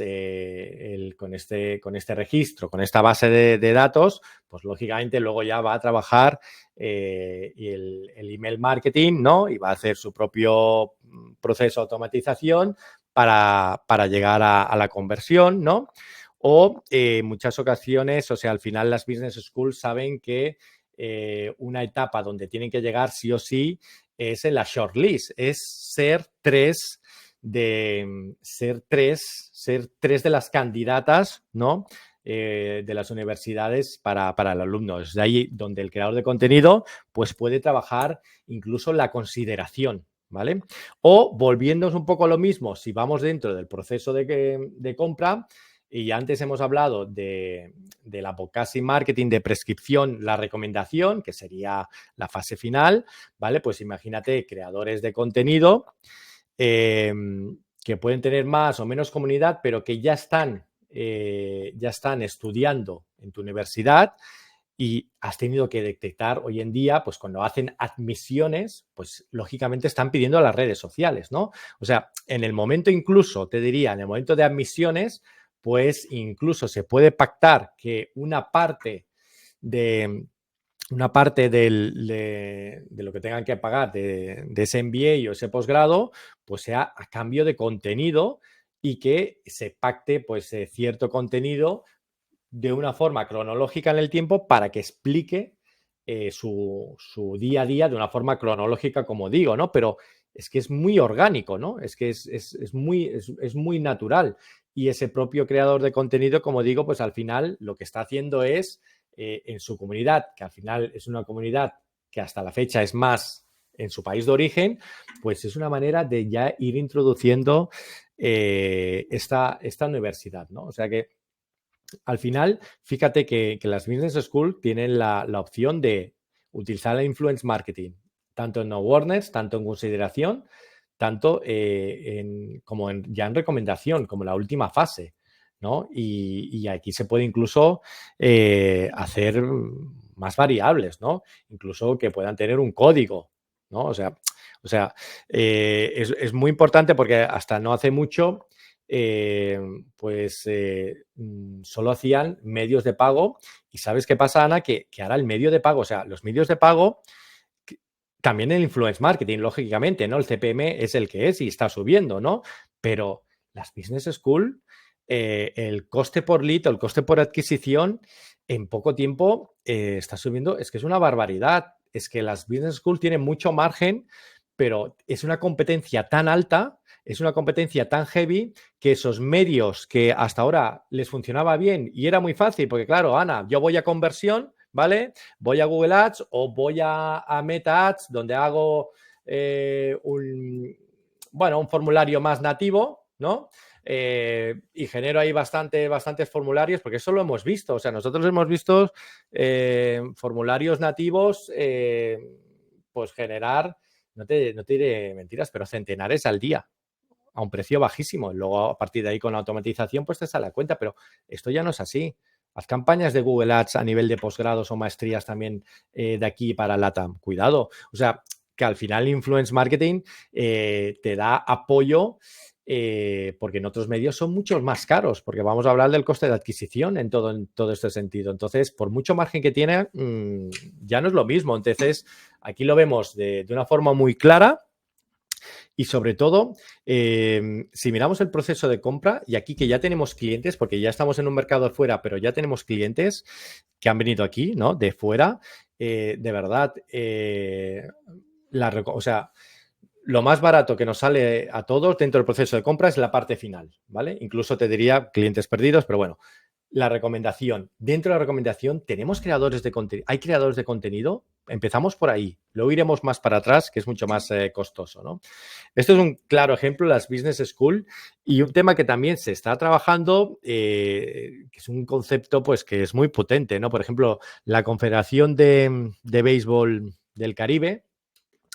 con este registro, con esta base de datos, pues lógicamente luego ya va a trabajar el email marketing, ¿no? Y va a hacer su propio proceso de automatización para llegar a la conversión, ¿no? O en muchas ocasiones, o sea, al final las business schools saben que una etapa donde tienen que llegar sí o sí es en la shortlist, es ser tres de las candidatas, ¿no? De las universidades para el alumno. Es de ahí donde el creador de contenido pues puede trabajar incluso la consideración, ¿vale? O volviéndonos un poco a lo mismo, si vamos dentro del proceso de compra, y antes hemos hablado del advocacy marketing de prescripción, la recomendación, que sería la fase final, ¿vale? Pues imagínate creadores de contenido que pueden tener más o menos comunidad, pero que ya están estudiando en tu universidad y has tenido que detectar hoy en día, pues cuando hacen admisiones, pues lógicamente están pidiendo a las redes sociales, ¿no? O sea, en el momento incluso, te diría, en el momento de admisiones, pues incluso se puede pactar que de lo que tengan que pagar de ese MBA o ese posgrado, pues sea a cambio de contenido y que se pacte pues cierto contenido de una forma cronológica en el tiempo para que explique su día a día de una forma cronológica, como digo, ¿no? Pero es que es muy orgánico, ¿no? Es que es muy natural. Y ese propio creador de contenido, como digo, pues al final lo que está haciendo es en su comunidad, que al final es una comunidad que hasta la fecha es más en su país de origen, pues es una manera de ya ir introduciendo esta universidad, ¿no? O sea que al final, fíjate que las Business School tienen la opción de utilizar el influence marketing, tanto en awareness, tanto en consideración, tanto ya en recomendación, como la última fase, ¿no? Y aquí se puede incluso hacer más variables, ¿no? Incluso que puedan tener un código, ¿no? Es muy importante porque hasta no hace mucho solo hacían medios de pago. Y ¿sabes qué pasa, Ana? Que ahora el medio de pago, o sea, los medios de pago, también el influence marketing, lógicamente, ¿no? El CPM es el que es y está subiendo, ¿no? Pero las Business School, el coste por lead o el coste por adquisición, en poco tiempo está subiendo. Es que es una barbaridad. Es que las Business School tienen mucho margen, pero es una competencia tan alta, es una competencia tan heavy, que esos medios que hasta ahora les funcionaba bien y era muy fácil, porque claro, Ana, yo voy a conversión, ¿vale? Voy a Google Ads o voy a Meta Ads, donde hago un formulario más nativo, ¿no? Y genero ahí bastantes formularios, porque eso lo hemos visto. O sea, nosotros hemos visto formularios nativos, pues generar, no te diré mentiras, pero centenares al día a un precio bajísimo. Luego, a partir de ahí, con la automatización, pues te sale a cuenta, pero esto ya no es así. Haz campañas de Google Ads a nivel de posgrados o maestrías también de aquí para LATAM. Cuidado. O sea, que al final influence marketing te da apoyo porque en otros medios son muchos más caros, porque vamos a hablar del coste de adquisición en todo este sentido. Entonces, por mucho margen que tiene, ya no es lo mismo. Entonces, aquí lo vemos de una forma muy clara. Y sobre todo, si miramos el proceso de compra, y aquí que ya tenemos clientes, porque ya estamos en un mercado de fuera, pero ya tenemos clientes que han venido aquí, ¿no? De fuera, de verdad, o sea, lo más barato que nos sale a todos dentro del proceso de compra es la parte final, ¿vale? Incluso te diría clientes perdidos, pero bueno, la recomendación. Dentro de la recomendación tenemos creadores de contenido. ¿Hay creadores de contenido? Empezamos por ahí. Luego iremos más para atrás, que es mucho más costoso, ¿no? Esto es un claro ejemplo de las Business School y un tema que también se está trabajando, que es un concepto pues que es muy potente, ¿no? Por ejemplo, la Confederación de Béisbol del Caribe,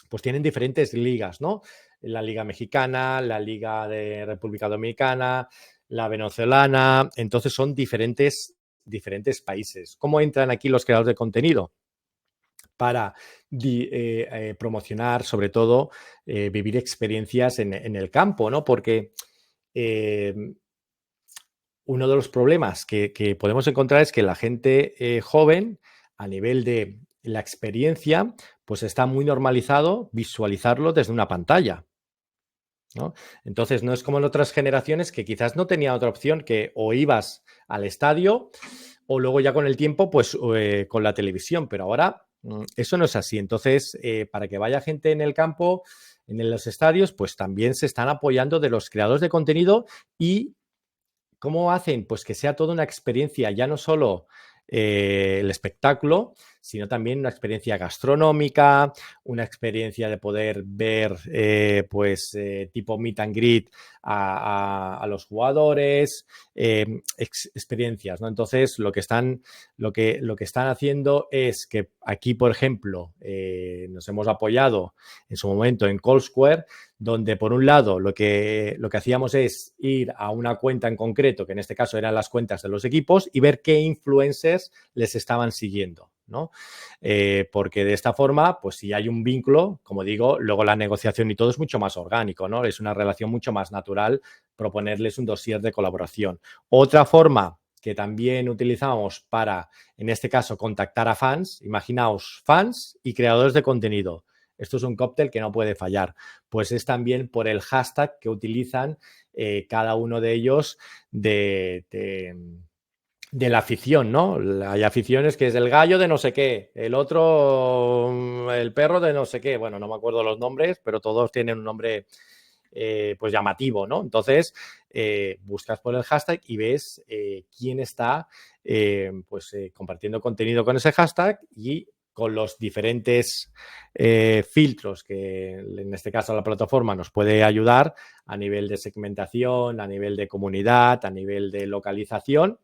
pues tienen diferentes ligas, ¿no? La Liga Mexicana, la Liga de República Dominicana, la venezolana. Entonces son diferentes países. ¿Cómo entran aquí los creadores de contenido? Para promocionar, sobre todo, vivir experiencias en el campo, ¿no? Porque uno de los problemas que podemos encontrar es que la gente joven, a nivel de la experiencia, pues está muy normalizado visualizarlo desde una pantalla, ¿no? Entonces, no es como en otras generaciones que quizás no tenía otra opción que o ibas al estadio o luego ya con el tiempo, pues con la televisión, pero ahora eso no es así. Entonces, para que vaya gente en el campo, en los estadios, pues también se están apoyando de los creadores de contenido. Y ¿cómo hacen? Pues que sea toda una experiencia, ya no solo el espectáculo, sino también una experiencia gastronómica, una experiencia de poder ver tipo meet and greet a los jugadores, experiencias, ¿no? Entonces, lo que están haciendo es que aquí, por ejemplo, nos hemos apoyado en su momento en CallSquare, donde por un lado lo que hacíamos es ir a una cuenta en concreto, que en este caso eran las cuentas de los equipos, y ver qué influencers les estaban siguiendo, ¿no? Porque de esta forma, pues si hay un vínculo, como digo, luego la negociación y todo es mucho más orgánico, ¿no? Es una relación mucho más natural proponerles un dossier de colaboración. Otra forma que también utilizamos para, en este caso, contactar a fans, imaginaos fans y creadores de contenido. Esto es un cóctel que no puede fallar. Pues es también por el hashtag que utilizan cada uno de ellos de la afición, ¿no? Hay aficiones que es el gallo de no sé qué, el otro, el perro de no sé qué. Bueno, no me acuerdo los nombres, pero todos tienen un nombre pues llamativo, ¿no? Entonces, buscas por el hashtag y ves quién está compartiendo contenido con ese hashtag y con los diferentes filtros que en este caso la plataforma nos puede ayudar a nivel de segmentación, a nivel de comunidad, a nivel de localización.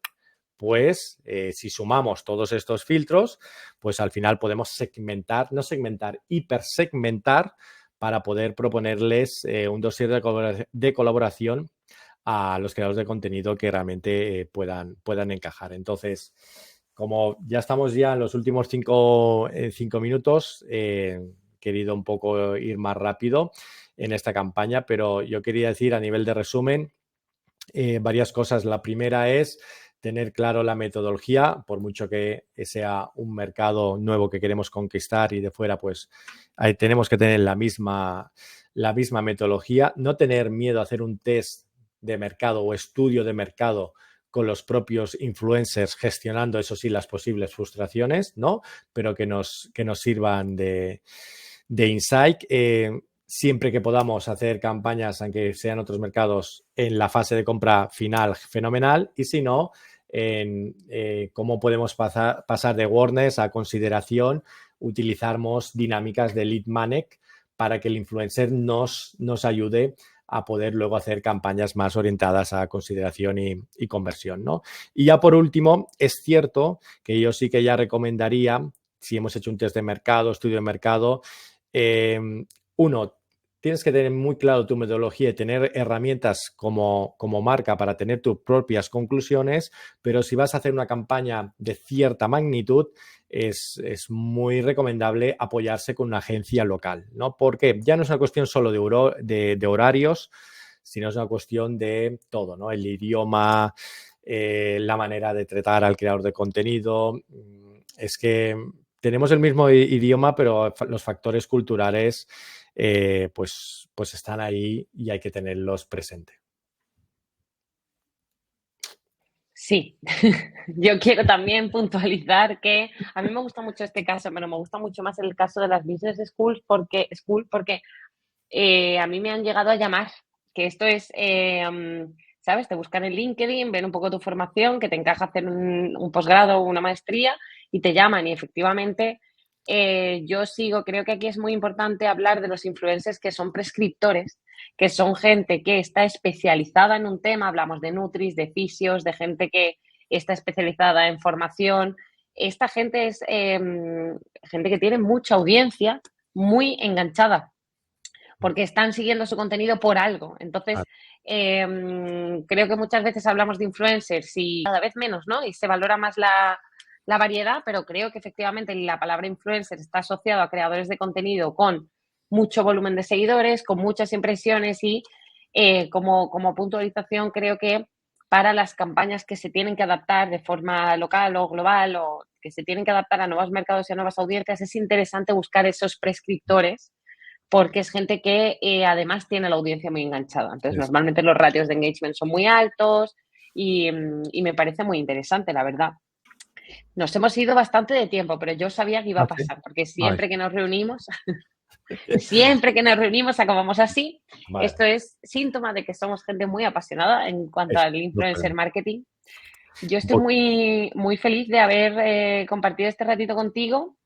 Pues si sumamos todos estos filtros, pues al final podemos segmentar, no segmentar, hipersegmentar para poder proponerles un dossier de colaboración a los creadores de contenido que realmente puedan encajar. Entonces, como ya estamos en los últimos 5 minutos, he querido un poco ir más rápido en esta campaña, pero yo quería decir a nivel de resumen varias cosas. La primera es tener claro la metodología, por mucho que sea un mercado nuevo que queremos conquistar y de fuera, pues tenemos que tener la misma metodología. No tener miedo a hacer un test de mercado o estudio de mercado con los propios influencers, gestionando, eso sí, las posibles frustraciones, ¿no? Pero que nos sirvan de insight. Siempre que podamos hacer campañas, aunque sean otros mercados, en la fase de compra final, fenomenal. Y si no, en cómo podemos pasar de awareness a consideración, utilizamos dinámicas de lead magnet para que el influencer nos ayude a poder luego hacer campañas más orientadas a consideración y conversión, ¿no? Y ya por último, es cierto que yo sí que ya recomendaría, si hemos hecho un test de mercado, estudio de mercado, uno, tienes que tener muy claro tu metodología y tener herramientas como marca para tener tus propias conclusiones, pero si vas a hacer una campaña de cierta magnitud, es muy recomendable apoyarse con una agencia local, ¿no? Porque ya no es una cuestión solo de horarios, sino es una cuestión de todo, ¿no? El idioma, la manera de tratar al creador de contenido. Es que tenemos el mismo idioma, pero los factores culturales pues están ahí y hay que tenerlos presentes. Sí, yo quiero también puntualizar que a mí me gusta mucho este caso, pero me gusta mucho más el caso de las business schools porque a mí me han llegado a llamar, que esto es, ¿sabes? Te buscan en LinkedIn, ven un poco tu formación, que te encaja hacer un posgrado o una maestría y te llaman y efectivamente creo que aquí es muy importante hablar de los influencers que son prescriptores, que son gente que está especializada en un tema, hablamos de nutris, de fisios, de gente que está especializada en formación. Esta gente es gente que tiene mucha audiencia, muy enganchada, porque están siguiendo su contenido por algo. Entonces, creo que muchas veces hablamos de influencers y cada vez menos, ¿no? Y se valora más la variedad, pero creo que efectivamente la palabra influencer está asociado a creadores de contenido con mucho volumen de seguidores, con muchas impresiones y como puntualización creo que para las campañas que se tienen que adaptar de forma local o global o que se tienen que adaptar a nuevos mercados y a nuevas audiencias, es interesante buscar esos prescriptores porque es gente que además tiene la audiencia muy enganchada. Entonces, normalmente los ratios de engagement son muy altos y me parece muy interesante, la verdad. Nos hemos ido bastante de tiempo, pero yo sabía que iba a pasar, porque siempre que nos reunimos, acabamos así. Vale. Esto es síntoma de que somos gente muy apasionada en cuanto al influencer marketing. Yo Un estoy poco. muy, muy feliz de haber compartido este ratito contigo.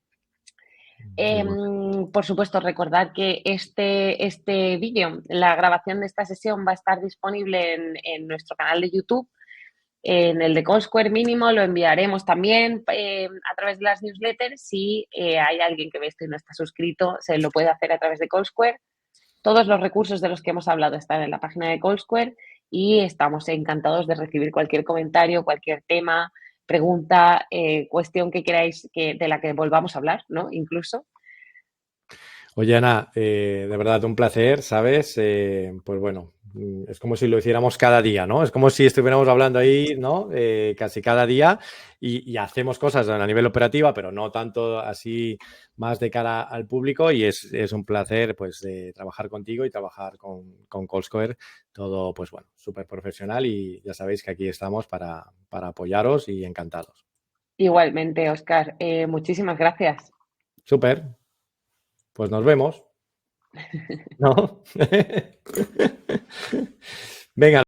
Igual. Por supuesto, recordad que este vídeo, la grabación de esta sesión va a estar disponible en nuestro canal de YouTube, en el de CallSquare mínimo, lo enviaremos también a través de las newsletters. Si hay alguien que ve esto y no está suscrito, se lo puede hacer a través de CallSquare. Todos los recursos de los que hemos hablado están en la página de CallSquare y estamos encantados de recibir cualquier comentario, cualquier tema, pregunta, cuestión que queráis de la que volvamos a hablar, ¿no? Incluso. Oye, Ana, de verdad un placer, ¿sabes? Pues bueno, es como si lo hiciéramos cada día, ¿no? Es como si estuviéramos hablando ahí, ¿no? Casi cada día y hacemos cosas a nivel operativo, pero no tanto así más de cara al público y es un placer, pues, trabajar contigo y trabajar con CallSquare, todo, pues bueno, súper profesional y ya sabéis que aquí estamos para apoyaros y encantados. Igualmente, Oscar, muchísimas gracias. Súper, pues nos vemos, ¿no? Venga.